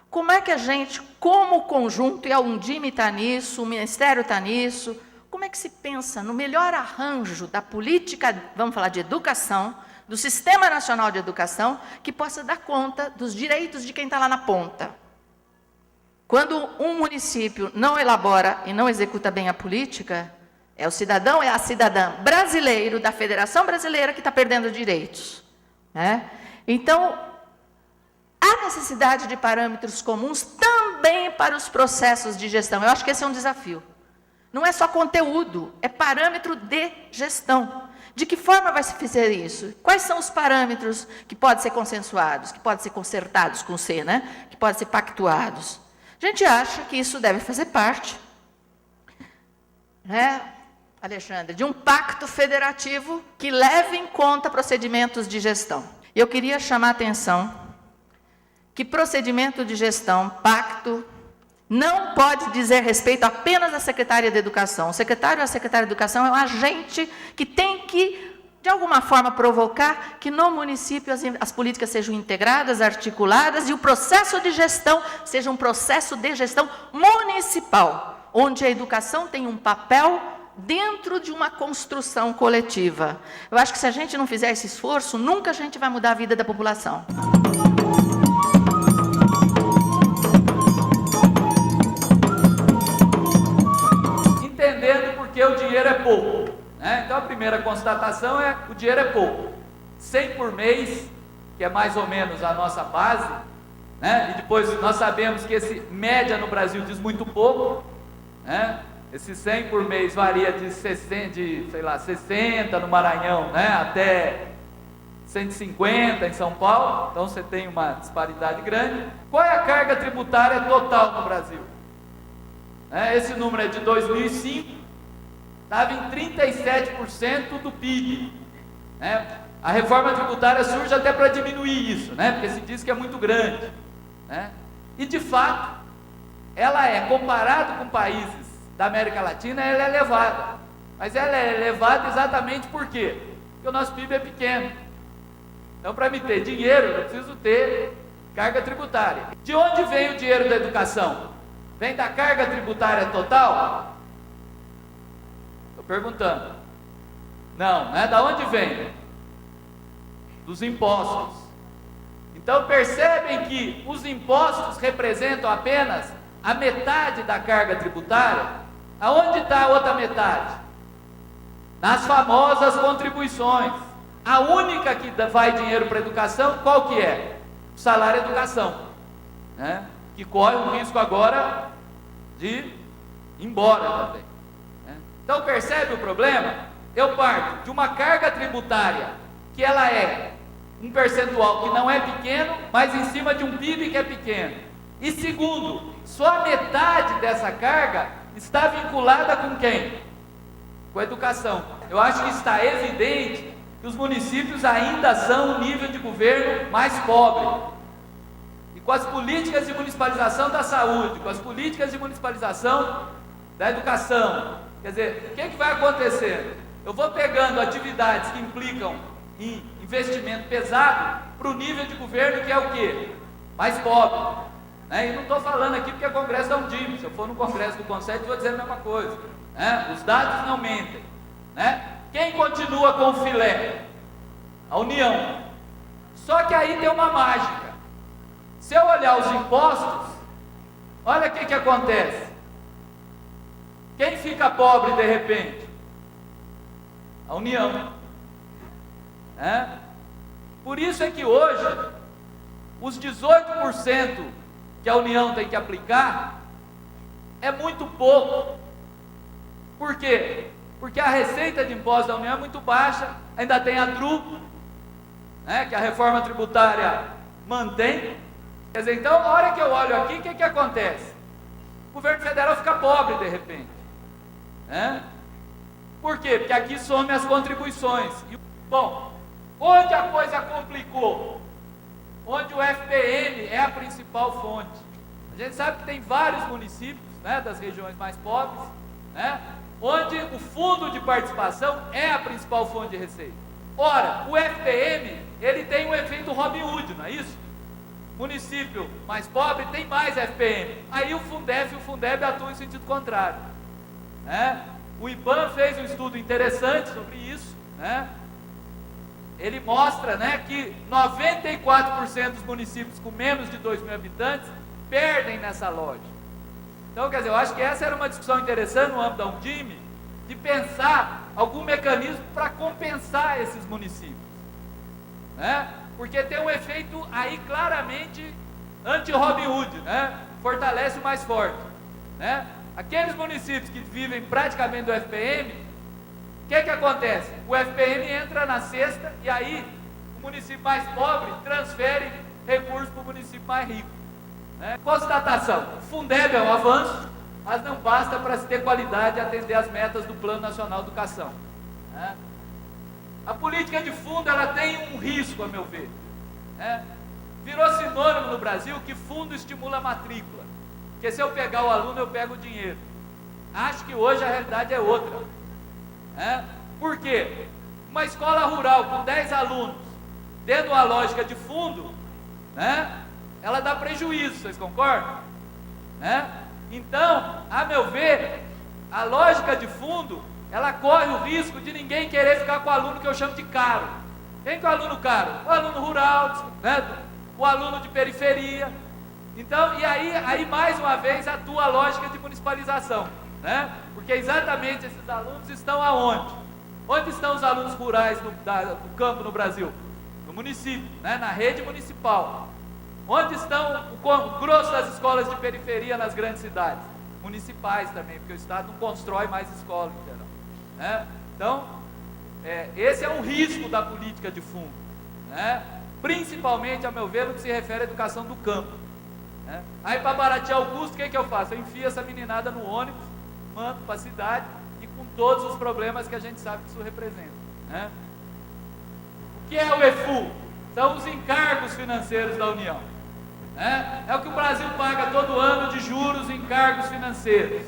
como é que a gente, como conjunto, e a Undime está nisso, o Ministério está nisso, como é que se pensa no melhor arranjo da política, vamos falar de educação, do Sistema Nacional de Educação, que possa dar conta dos direitos de quem está lá na ponta? Quando um município não elabora e não executa bem a política, é o cidadão, é a cidadã brasileiro, da Federação Brasileira, que está perdendo direitos, né? Então, há necessidade de parâmetros comuns também para os processos de gestão. Eu acho que esse é um desafio. Não é só conteúdo, é parâmetro de gestão. De que forma vai se fazer isso? Quais são os parâmetros que podem ser consensuados, que podem ser concertados com C, né? Que podem ser pactuados? A gente acha que isso deve fazer parte, né, Alexandre, de um pacto federativo que leve em conta procedimentos de gestão. E eu queria chamar a atenção que procedimento de gestão, pacto, não pode dizer respeito apenas à secretária de Educação. O secretário ou a secretária de Educação é um agente que tem que, de alguma forma, provocar que no município as políticas sejam integradas, articuladas, e o processo de gestão seja um processo de gestão municipal, onde a educação tem um papel dentro de uma construção coletiva. Eu acho que se a gente não fizer esse esforço, nunca a gente vai mudar a vida da população. Entendendo porque o dinheiro é pouco, né? Então a primeira constatação é que o dinheiro é pouco. 100 por mês, que é mais ou menos a nossa base, né? E depois nós sabemos que esse média no Brasil diz muito pouco, né? Esse 100 por mês varia de 60 no Maranhão, né? Até 150 em São Paulo, então você tem uma disparidade grande. Qual é a carga tributária total no Brasil? Esse número é de 2005, estava em 37% do PIB. A reforma tributária surge até para diminuir isso, porque se diz que é muito grande. E, de fato, ela é, comparado com países da América Latina, ela é elevada. Mas ela é elevada exatamente por quê? Porque o nosso PIB é pequeno. Então, para me ter dinheiro, eu preciso ter carga tributária. De onde vem o dinheiro da educação? Vem da carga tributária total? Estou perguntando. Não, né? Da onde vem? Dos impostos. Então percebem que os impostos representam apenas a metade da carga tributária? Aonde está a outra metade? Nas famosas contribuições. A única que vai dinheiro para a educação, qual que é? O salário educação, né? Que corre um risco agora de ir embora também. Então percebe o problema? Eu parto de uma carga tributária que ela é um percentual que não é pequeno, mas em cima de um PIB que é pequeno. E segundo, só metade dessa carga está vinculada com quem? Com a educação. Eu acho que está evidente que os municípios ainda são o nível de governo mais pobre. E com as políticas de municipalização da saúde, com as políticas de municipalização da educação, Quer dizer, o que vai acontecendo? Eu vou pegando atividades que implicam em investimento pesado para o nível de governo que é o quê? Mais pobre. E não estou falando aqui porque é Congresso da Undime. Se eu for no Congresso do Conselho, vou dizer a mesma coisa. Os dados não mentem. Quem continua com o filé? A União. Só que aí tem uma mágica. Se eu olhar os impostos, olha o que acontece. Quem fica pobre de repente? A União. Por isso é que hoje, os 18% que a União tem que aplicar, é muito pouco. Por quê? Porque a receita de impostos da União é muito baixa, ainda tem a DRU, que a reforma tributária mantém. Quer dizer, então, a hora que eu olho aqui, o que acontece? O governo federal fica pobre de repente. Por quê? Porque aqui somem as contribuições. Bom, onde a coisa complicou? Onde o FPM é a principal fonte. A gente sabe que tem vários municípios, das regiões mais pobres, onde o fundo de participação é a principal fonte de receita. Ora, o FPM, ele tem um efeito Robin Hood, não é isso? Município mais pobre tem mais FPM. Aí o Fundef e o Fundeb atuam em sentido contrário. O IBAN fez um estudo interessante sobre isso. Ele mostra que 94% dos municípios com menos de 2.000 habitantes perdem nessa lógica. Então, quer dizer, eu acho que essa era uma discussão interessante no âmbito da Undime, de pensar algum mecanismo para compensar esses municípios. Porque tem um efeito aí claramente anti-Robin Hood, fortalece o mais forte. Aqueles municípios que vivem praticamente do FPM, o que acontece? O FPM entra na cesta e aí o município mais pobre transfere recursos para o município mais rico. Constatação: o Fundeb é um avanço, mas não basta para se ter qualidade e atender as metas do Plano Nacional de Educação. A política de fundo, ela tem um risco, a meu ver. Virou sinônimo no Brasil que fundo estimula a matrícula. Porque se eu pegar o aluno, eu pego o dinheiro. Acho que hoje a realidade é outra. Por quê? Uma escola rural com 10 alunos, dentro de uma lógica de fundo, ela dá prejuízo, vocês concordam? Então, a meu ver, a lógica de fundo, ela corre o risco de ninguém querer ficar com o aluno que eu chamo de caro. Quem que é o aluno caro? O aluno rural, o aluno de periferia. Então, e aí mais uma vez atua a lógica de municipalização, porque exatamente esses alunos estão aonde? Onde estão os alunos rurais do campo no Brasil? No município, na rede municipal. Onde estão o grosso das escolas de periferia nas grandes cidades? Municipais também, porque o Estado não constrói mais escola, entendeu? Então, esse é um risco da política de fundo, principalmente, a meu ver, no que se refere à educação do campo. Aí, para baratear o custo, o que eu faço? Eu enfio essa meninada no ônibus, mando para a cidade e com todos os problemas que a gente sabe que isso representa. O que é o EFU? São os encargos financeiros da União. É o que o Brasil paga todo ano de juros e encargos financeiros.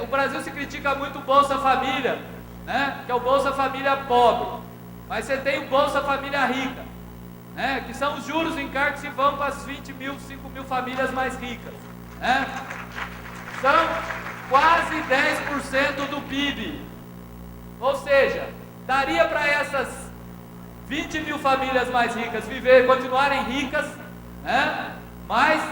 O Brasil se critica muito o Bolsa Família, que é o Bolsa Família pobre, mas você tem o Bolsa Família rica, que são os juros e encargos que vão para as 20 mil, 5 mil famílias mais ricas. São quase 10% do PIB. Ou seja, daria para essas 20 mil famílias mais ricas continuarem ricas, mas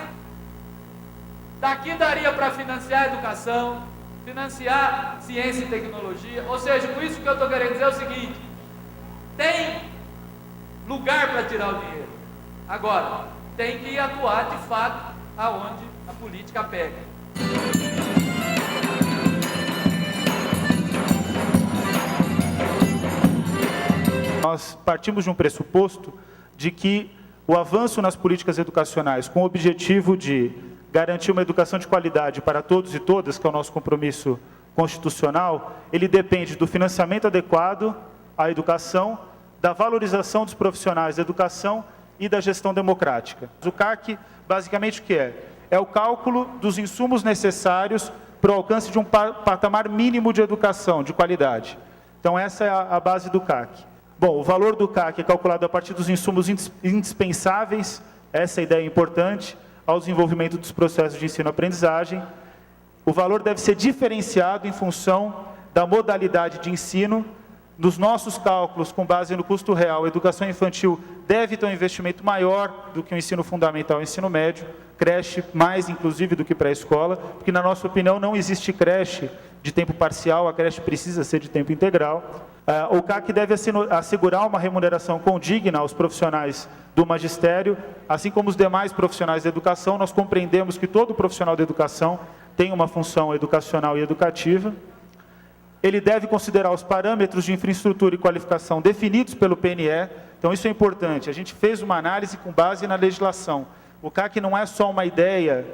daqui daria para financiar a educação, financiar ciência e tecnologia. Ou seja, com isso que eu estou querendo dizer é o seguinte: tem lugar para tirar o dinheiro. Agora, tem que atuar de fato aonde a política pega. Nós partimos de um pressuposto de que o avanço nas políticas educacionais com o objetivo de garantir uma educação de qualidade para todos e todas, que é o nosso compromisso constitucional, ele depende do financiamento adequado à educação, da valorização dos profissionais da educação e da gestão democrática. O CAC, basicamente, o que é? É o cálculo dos insumos necessários para o alcance de um patamar mínimo de educação, de qualidade. Então, essa é a base do CAC. Bom, o valor do CAC é calculado a partir dos insumos indispensáveis, essa é a ideia importante, ao desenvolvimento dos processos de ensino-aprendizagem. O valor deve ser diferenciado em função da modalidade de ensino. Nos nossos cálculos, com base no custo real, a educação infantil deve ter um investimento maior do que o ensino fundamental e o ensino médio, creche mais, inclusive, do que pré-escola, porque, na nossa opinião, não existe creche de tempo parcial, a creche precisa ser de tempo integral. O CAC deve assegurar uma remuneração condigna aos profissionais do magistério, assim como os demais profissionais da educação. Nós compreendemos que todo profissional da educação tem uma função educacional e educativa. Ele deve considerar os parâmetros de infraestrutura e qualificação definidos pelo PNE. Então, isso é importante. A gente fez uma análise com base na legislação. O CAC não é só uma ideia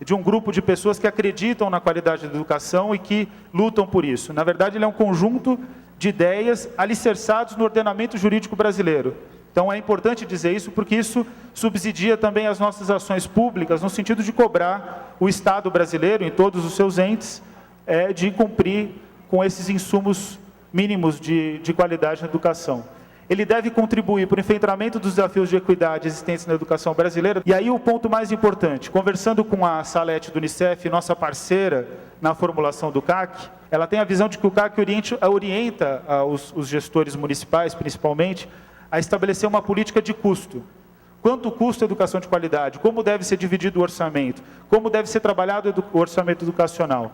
de um grupo de pessoas que acreditam na qualidade da educação e que lutam por isso. Na verdade, ele é um conjunto de ideias alicerçados no ordenamento jurídico brasileiro. Então, é importante dizer isso, porque isso subsidia também as nossas ações públicas, no sentido de cobrar o Estado brasileiro, em todos os seus entes, de cumprir com esses insumos mínimos de qualidade na educação. Ele deve contribuir para o enfrentamento dos desafios de equidade existentes na educação brasileira. E aí o ponto mais importante, conversando com a Salete do Unicef, nossa parceira na formulação do CAC, ela tem a visão de que o CAC orienta os gestores municipais, principalmente, a estabelecer uma política de custo. Quanto custa a educação de qualidade? Como deve ser dividido o orçamento? Como deve ser trabalhado o orçamento educacional?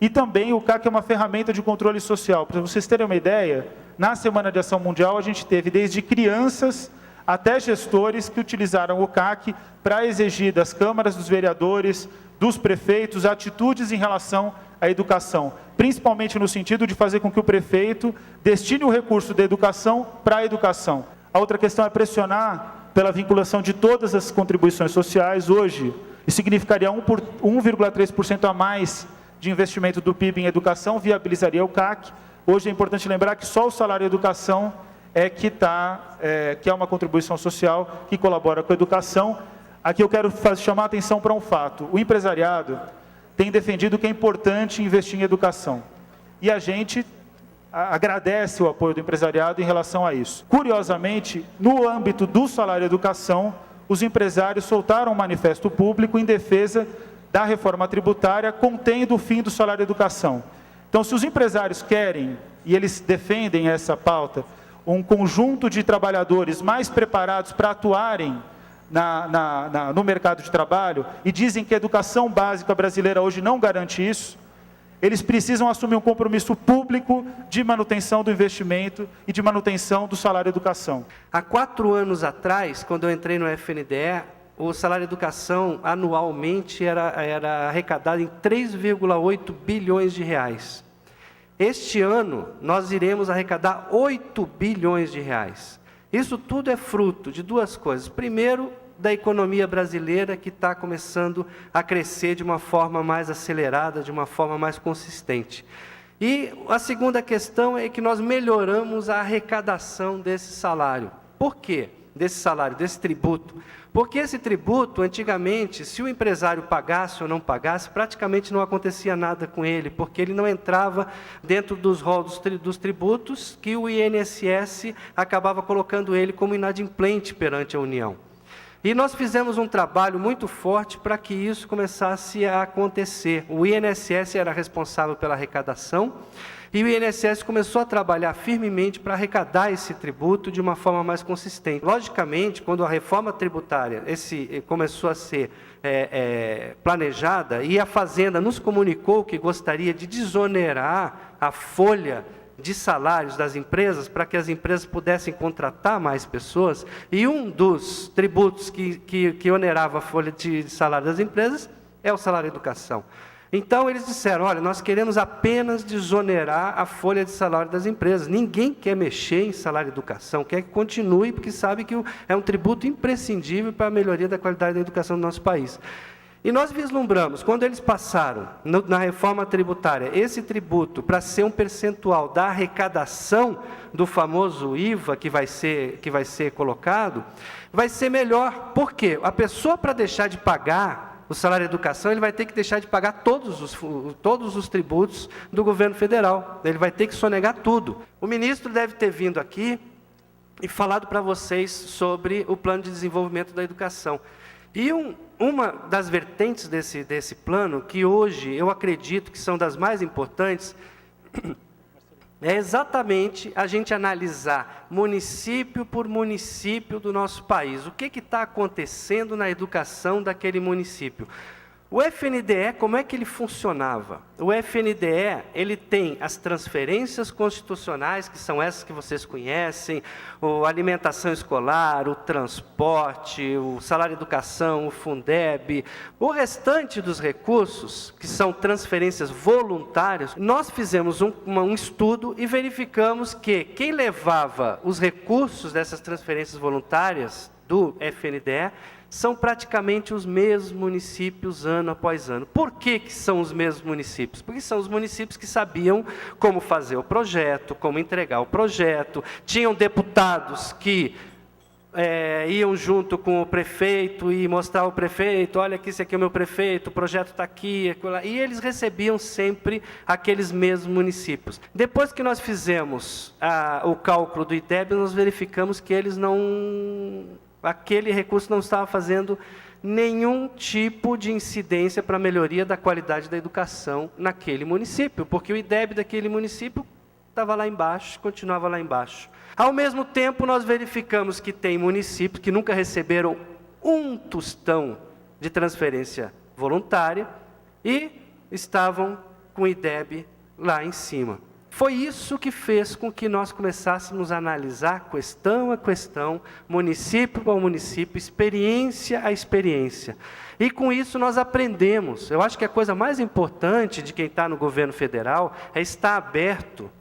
E também o CAC é uma ferramenta de controle social. Para vocês terem uma ideia, na Semana de Ação Mundial a gente teve desde crianças até gestores que utilizaram o CAC para exigir das câmaras, dos vereadores, dos prefeitos, atitudes em relação à educação, principalmente no sentido de fazer com que o prefeito destine o recurso da educação para a educação. A outra questão é pressionar pela vinculação de todas as contribuições sociais. Hoje, isso significaria 1,3% a mais de investimento do PIB em educação, viabilizaria o CAC. Hoje é importante lembrar que só o salário educação que é uma contribuição social que colabora com a educação. Aqui eu quero chamar a atenção para um fato. O empresariado tem defendido que é importante investir em educação. E a gente agradece o apoio do empresariado em relação a isso. Curiosamente, no âmbito do salário educação, os empresários soltaram um manifesto público em defesa da reforma tributária, contendo o fim do salário educação. Então, se os empresários querem, e eles defendem essa pauta, um conjunto de trabalhadores mais preparados para atuarem no mercado de trabalho, e dizem que a educação básica brasileira hoje não garante isso, eles precisam assumir um compromisso público de manutenção do investimento e de manutenção do salário educação. Há 4 anos atrás, quando eu entrei no FNDE, o salário educação anualmente era arrecadado em 3,8 bilhões de reais. Este ano, nós iremos arrecadar 8 bilhões de reais. Isso tudo é fruto de 2 coisas. Primeiro, da economia brasileira, que está começando a crescer de uma forma mais acelerada, de uma forma mais consistente. E a segunda questão é que nós melhoramos a arrecadação desse salário. Por quê? Desse salário, desse tributo. Porque esse tributo, antigamente, se o empresário pagasse ou não pagasse, praticamente não acontecia nada com ele, porque ele não entrava dentro dos rolos dos tributos que o INSS acabava colocando ele como inadimplente perante a União. E nós fizemos um trabalho muito forte para que isso começasse a acontecer. O INSS era responsável pela arrecadação, e o INSS começou a trabalhar firmemente para arrecadar esse tributo de uma forma mais consistente. Logicamente, quando a reforma tributária começou a ser planejada, e a Fazenda nos comunicou que gostaria de desonerar a folha de salários das empresas, para que as empresas pudessem contratar mais pessoas, e um dos tributos que onerava a folha de salário das empresas é o salário educação. Então, eles disseram, olha, nós queremos apenas desonerar a folha de salário das empresas. Ninguém quer mexer em salário educação, quer que continue, porque sabe que é um tributo imprescindível para a melhoria da qualidade da educação do nosso país. E nós vislumbramos, quando eles passaram na reforma tributária, esse tributo para ser um percentual da arrecadação do famoso IVA que vai ser colocado, vai ser melhor. Por quê? A pessoa, para deixar de pagar o salário educação, ele vai ter que deixar de pagar todos os tributos do governo federal. Ele vai ter que sonegar tudo. O ministro deve ter vindo aqui e falado para vocês sobre o plano de desenvolvimento da educação. E uma das vertentes desse plano, que hoje eu acredito que são das mais importantes, é exatamente a gente analisar município por município do nosso país. O que está acontecendo na educação daquele município? O FNDE, como é que ele funcionava? O FNDE, ele tem as transferências constitucionais, que são essas que vocês conhecem, a alimentação escolar, o transporte, o salário educação, o Fundeb, o restante dos recursos, que são transferências voluntárias. Nós fizemos um estudo e verificamos que quem levava os recursos dessas transferências voluntárias do FNDE são praticamente os mesmos municípios ano após ano. Por que são os mesmos municípios? Porque são os municípios que sabiam como fazer o projeto, como entregar o projeto, tinham deputados que iam junto com o prefeito e mostrar ao prefeito, olha aqui, esse aqui é o meu prefeito, o projeto está aqui, e eles recebiam sempre aqueles mesmos municípios. Depois que nós fizemos o cálculo do IDEB, nós verificamos que aquele recurso não estava fazendo nenhum tipo de incidência para a melhoria da qualidade da educação naquele município, porque o IDEB daquele município estava lá embaixo, continuava lá embaixo. Ao mesmo tempo, nós verificamos que tem municípios que nunca receberam um tostão de transferência voluntária e estavam com o IDEB lá em cima. Foi isso que fez com que nós começássemos a analisar questão a questão, município a município, experiência a experiência. E com isso nós aprendemos. Eu acho que a coisa mais importante de quem está no governo federal é estar aberto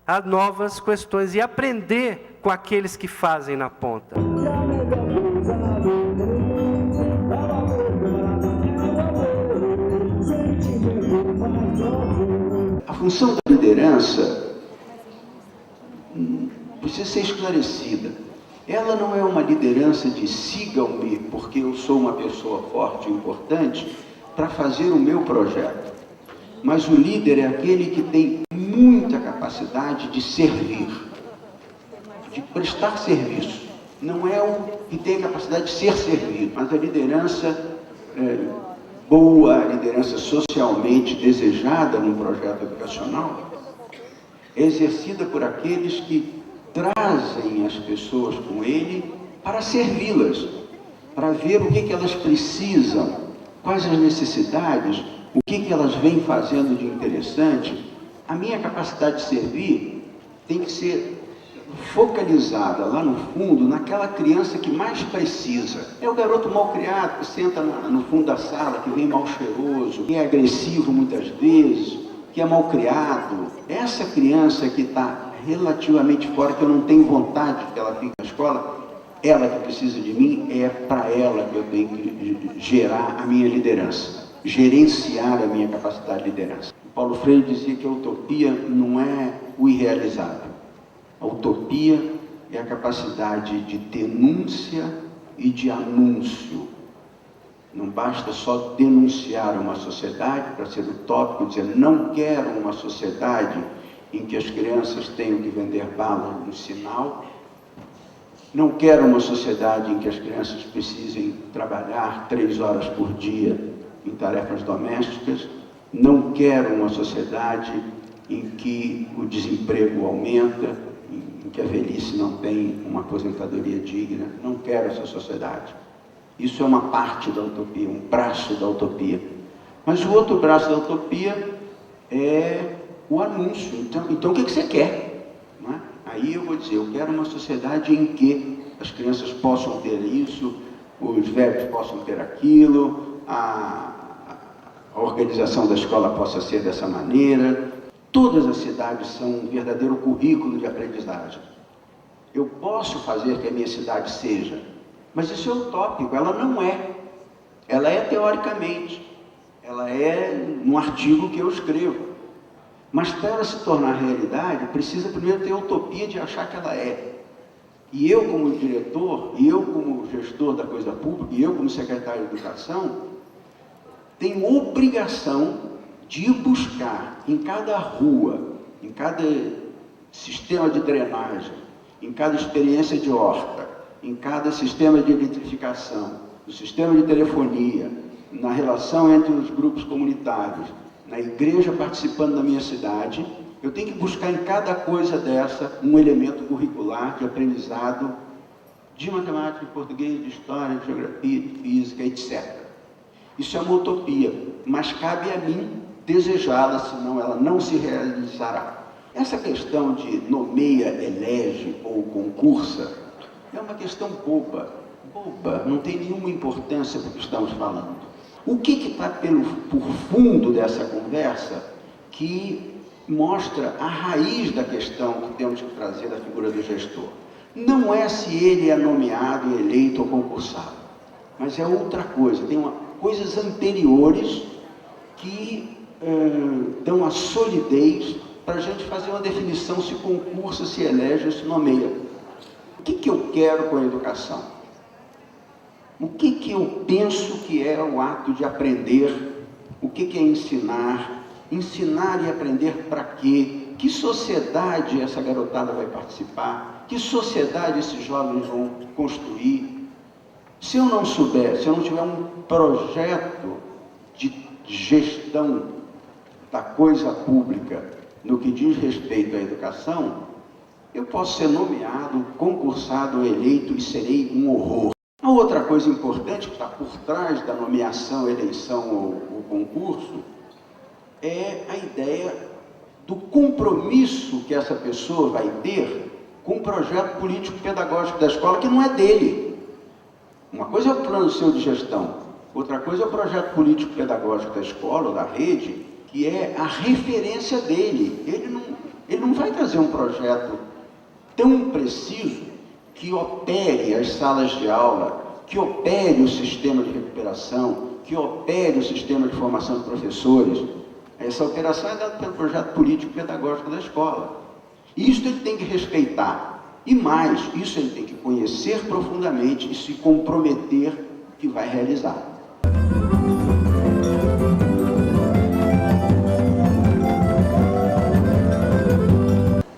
a novas questões e aprender com aqueles que fazem na ponta. A função da liderança precisa ser esclarecida. Ela não é uma liderança de sigam-me porque eu sou uma pessoa forte e importante para fazer o meu projeto. Mas o líder é aquele que tem muita capacidade de servir, de prestar serviço. Não é o que tem a capacidade de ser servido, mas a liderança boa, a liderança socialmente desejada num projeto educacional, é exercida por aqueles que trazem as pessoas com ele para servi-las, para ver o que elas precisam, quais as necessidades, o que elas vêm fazendo de interessante. A minha capacidade de servir tem que ser focalizada lá no fundo, naquela criança que mais precisa. É o garoto mal criado que senta no fundo da sala, que vem mal cheiroso, que é agressivo muitas vezes, que é mal criado. Essa criança que está relativamente fora, que eu não tenho vontade que ela fique na escola, ela que precisa de mim, é para ela que eu tenho que gerar a minha liderança, gerenciar a minha capacidade de liderança. O Paulo Freire dizia que a utopia não é o irrealizável. A utopia é a capacidade de denúncia e de anúncio. Não basta só denunciar uma sociedade para ser utópico, dizer não quero uma sociedade em que as crianças tenham que vender bala no sinal, não quero uma sociedade em que as crianças precisem trabalhar 3 horas por dia em tarefas domésticas, não quero uma sociedade em que o desemprego aumenta, em que a velhice não tem uma aposentadoria digna. Não quero essa sociedade. Isso é uma parte da utopia, um braço da utopia. Mas o outro braço da utopia é o anúncio. Então o que você quer? Não é? Aí eu vou dizer, eu quero uma sociedade em que as crianças possam ter isso, os velhos possam ter aquilo, a organização da escola possa ser dessa maneira. Todas as cidades são um verdadeiro currículo de aprendizagem. Eu posso fazer que a minha cidade seja, mas isso é utópico, ela não é. Ela é teoricamente, ela é num artigo que eu escrevo. Mas para ela se tornar realidade, precisa primeiro ter a utopia de achar que ela é. E eu como diretor, e eu como gestor da coisa pública, e eu como secretário de Educação, tem obrigação de ir buscar em cada rua, em cada sistema de drenagem, em cada experiência de horta, em cada sistema de eletrificação, no sistema de telefonia, na relação entre os grupos comunitários, na igreja participando da minha cidade, eu tenho que buscar em cada coisa dessa um elemento curricular de aprendizado de matemática, de português, de história, de geografia, de física, etc. Isso é uma utopia, mas cabe a mim desejá-la, senão ela não se realizará. Essa questão de nomeia, elege ou concursa é uma questão boba, não tem nenhuma importância para o que estamos falando. O que está por fundo dessa conversa que mostra a raiz da questão que temos que trazer da figura do gestor? Não é se ele é nomeado, eleito ou concursado, mas é outra coisa, tem coisas anteriores que dão a solidez para a gente fazer uma definição se concursa, se elege ou se nomeia. O que eu quero com a educação? O que eu penso que é o ato de aprender? O que é ensinar? Ensinar e aprender para quê? Que sociedade essa garotada vai participar? Que sociedade esses jovens vão construir? Se eu não souber, se eu não tiver um projeto de gestão da coisa pública no que diz respeito à educação, eu posso ser nomeado, concursado, eleito e serei um horror. A outra coisa importante que está por trás da nomeação, eleição ou concurso é a ideia do compromisso que essa pessoa vai ter com o projeto político-pedagógico da escola, que não é dele. Uma coisa é o plano seu de gestão, outra coisa é o projeto político-pedagógico da escola ou da rede, que é a referência dele. Ele não vai trazer um projeto tão preciso que opere as salas de aula, que opere o sistema de recuperação, que opere o sistema de formação de professores. Essa operação é dada pelo projeto político-pedagógico da escola. Isso ele tem que respeitar. E mais, isso ele tem que conhecer profundamente e se comprometer que vai realizar.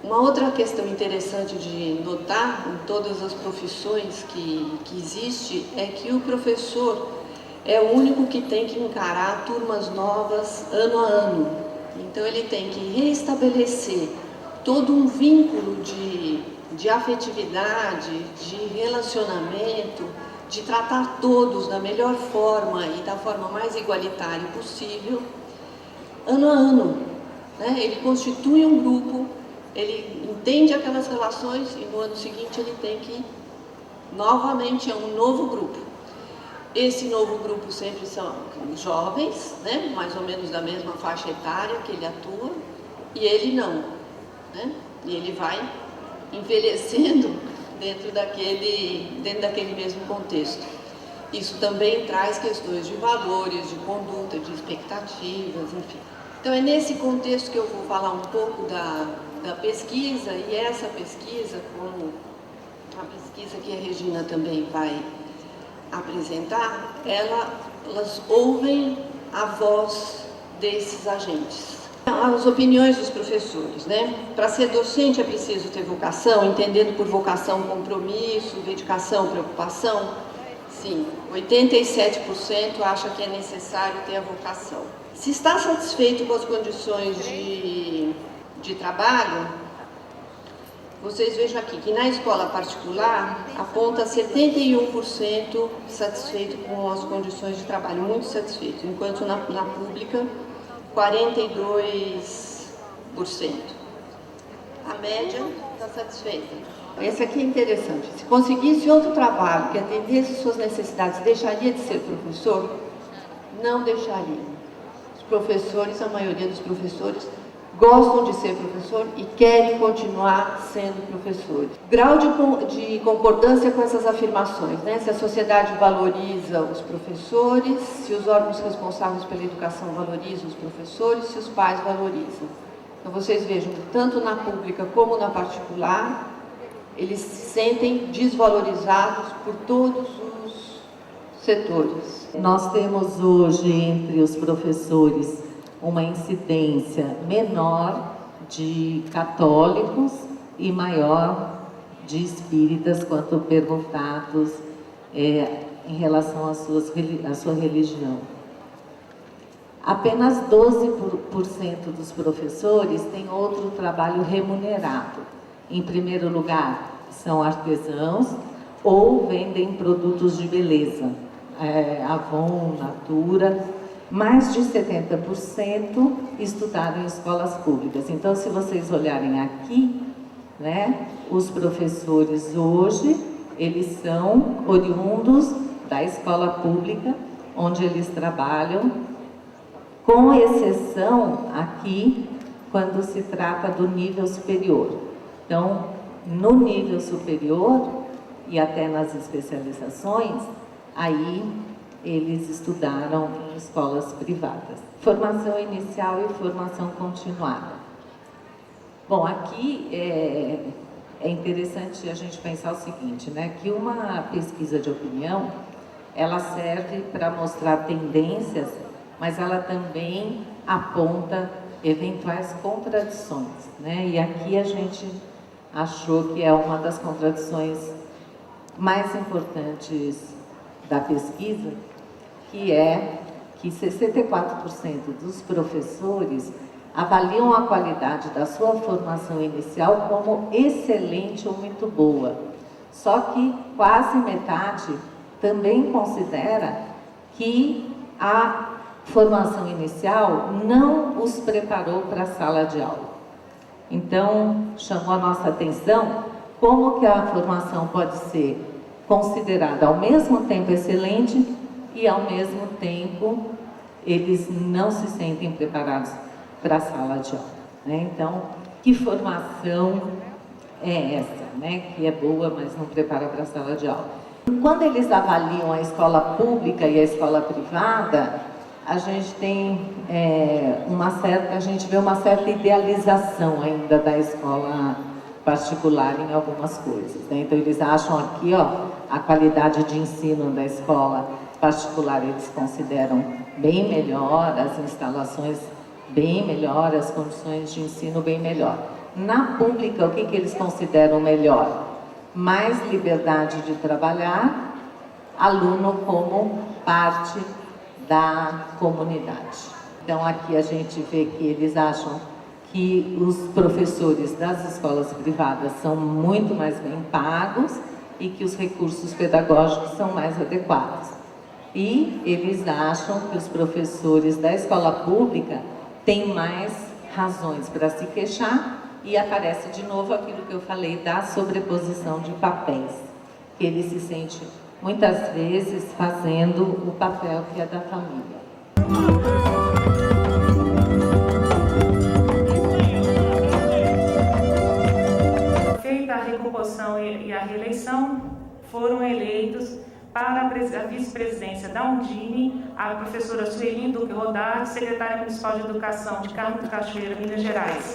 Uma outra questão interessante de notar em todas as profissões que existe é que o professor é o único que tem que encarar turmas novas ano a ano. Então ele tem que restabelecer todo um vínculo de afetividade, de relacionamento, de tratar todos da melhor forma e da forma mais igualitária possível, ano a ano. Né? Ele constitui um grupo, ele entende aquelas relações e no ano seguinte ele tem que, novamente, é um novo grupo. Esse novo grupo sempre são jovens, né? Mais ou menos da mesma faixa etária que ele atua, e ele não. Né? E ele vai envelhecendo dentro daquele mesmo contexto. Isso também traz questões de valores, de conduta, de expectativas, enfim. Então é nesse contexto que eu vou falar um pouco da pesquisa, e essa pesquisa, como a pesquisa que a Regina também vai apresentar, elas ouvem a voz desses agentes. As opiniões dos professores, né? Para ser docente é preciso ter vocação, entendendo por vocação compromisso, dedicação, preocupação. Sim, 87% acha que é necessário ter a vocação. Se está satisfeito com as condições de trabalho, vocês vejam aqui que na escola particular aponta 71% satisfeito com as condições de trabalho, muito satisfeito, enquanto na pública 42%. A média está satisfeita. Esse aqui é interessante. Se conseguisse outro trabalho que atendesse suas necessidades, deixaria de ser professor? Não deixaria. Os professores, a maioria dos professores, gostam de ser professor e querem continuar sendo professores. Grau de concordância com essas afirmações, né? Se a sociedade valoriza os professores, se os órgãos responsáveis pela educação valorizam os professores, se os pais valorizam. Então vocês vejam, tanto na pública como na particular, eles se sentem desvalorizados por todos setores. Nós temos hoje entre os professores uma incidência menor de católicos e maior de espíritas quando perguntados em relação à sua religião. Apenas 12% dos professores têm outro trabalho remunerado. Em primeiro lugar, são artesãos ou vendem produtos de beleza, Avon, Natura. Mais de 70% estudaram em escolas públicas. Então, se vocês olharem aqui, né, os professores hoje, eles são oriundos da escola pública, onde eles trabalham, com exceção aqui, quando se trata do nível superior. Então, no nível superior e até nas especializações, aí eles estudaram em escolas privadas. Formação inicial e formação continuada. Bom, aqui é interessante a gente pensar o seguinte, né, que uma pesquisa de opinião, ela serve para mostrar tendências, mas ela também aponta eventuais contradições, né? E aqui a gente achou que é uma das contradições mais importantes da pesquisa, que é que 64% dos professores avaliam a qualidade da sua formação inicial como excelente ou muito boa. Só que quase metade também considera que a formação inicial não os preparou para a sala de aula. Então, chamou a nossa atenção como que a formação pode ser considerada ao mesmo tempo excelente e ao mesmo tempo eles não se sentem preparados para a sala de aula, né? Então, que formação é essa, né? Que é boa, mas não prepara para a sala de aula. Quando eles avaliam a escola pública e a escola privada, a gente tem a gente vê uma certa idealização ainda da escola particular em algumas coisas, né? Então eles acham aqui, ó, a qualidade de ensino da escola particular eles consideram bem melhor, as instalações bem melhor, as condições de ensino bem melhor. Na pública, o que eles consideram melhor? Mais liberdade de trabalhar, aluno como parte da comunidade. Então, aqui a gente vê que eles acham que os professores das escolas privadas são muito mais bem pagos e que os recursos pedagógicos são mais adequados. E eles acham que os professores da escola pública têm mais razões para se queixar e aparece de novo aquilo que eu falei da sobreposição de papéis, que ele se sente muitas vezes fazendo o papel que é da família. Feita a recomposição e a reeleição, foram eleitos para a vice-presidência da Undime a professora Sueli Duque Rodar, secretária municipal de educação de Carmo do Cachoeira, Minas Gerais.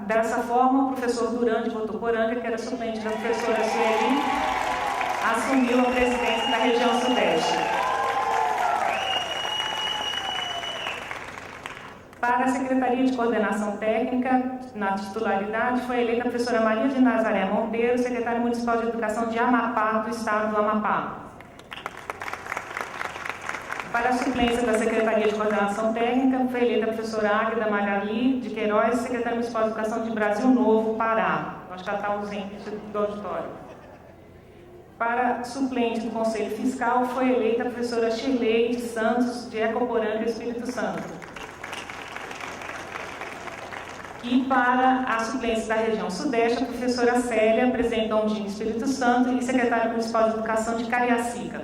Dessa forma, o professor Durante Votuporanga, que era suplente da professora Sueli, assumiu a presidência da região Sudeste. Para a Secretaria de Coordenação Técnica, na titularidade, foi eleita a professora Maria de Nazaré Monteiro, secretária municipal de educação de Amapá, do estado do Amapá. Para a suplência da Secretaria de Coordenação Técnica, foi eleita a professora Águida Magali de Queiroz, secretária municipal de educação de Brasil Novo, Pará. Acho que ela está ausente do auditório. Para suplente do Conselho Fiscal, foi eleita a professora Shirley de Santos, de Ecoporanga, Espírito Santo. E para a suplência da região Sudeste, a professora Célia, presidente da Undime, Espírito Santo, e secretária municipal de educação de Cariacica.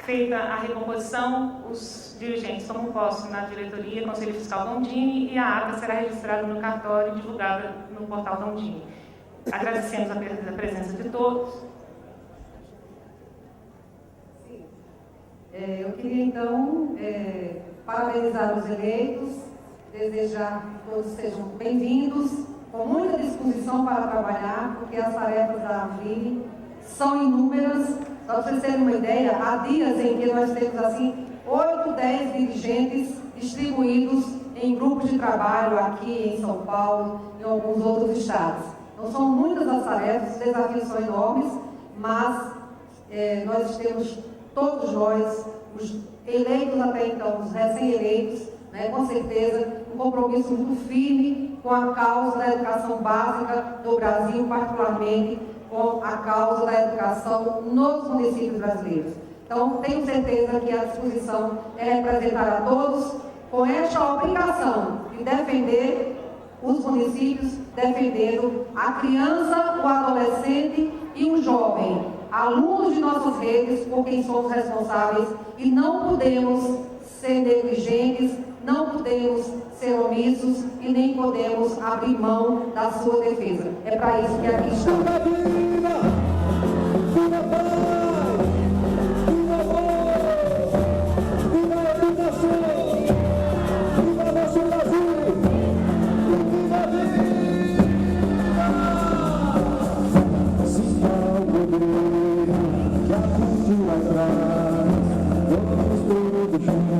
Feita a recomposição, os dirigentes tomam posse na diretoria, Conselho Fiscal da Undime, e a ata será registrada no cartório e divulgada no portal da Undime. Agradecemos a presença de todos. Eu queria, então, parabenizar os eleitos desejar que todos sejam bem-vindos, com muita disposição para trabalhar, porque as tarefas da Anvile são inúmeras. Só para vocês terem uma ideia, há dias em que nós temos assim 8, 10 dirigentes distribuídos em grupos de trabalho aqui em São Paulo e em alguns outros estados. Então são muitas as tarefas, os desafios são enormes, mas nós temos, todos nós, os eleitos até então, os recém-eleitos, né, com certeza, um compromisso muito firme com a causa da educação básica do Brasil, particularmente com a causa da educação nos municípios brasileiros. Então, tenho certeza que a disposição é representar a todos com esta obrigação de defender os municípios, defendendo a criança, o adolescente e o jovem, alunos de nossas redes, por quem somos responsáveis, e não podemos ser negligentes, não podemos ser omissos e nem podemos abrir mão da sua defesa. É para isso que aqui estamos. Vamos todos juntos.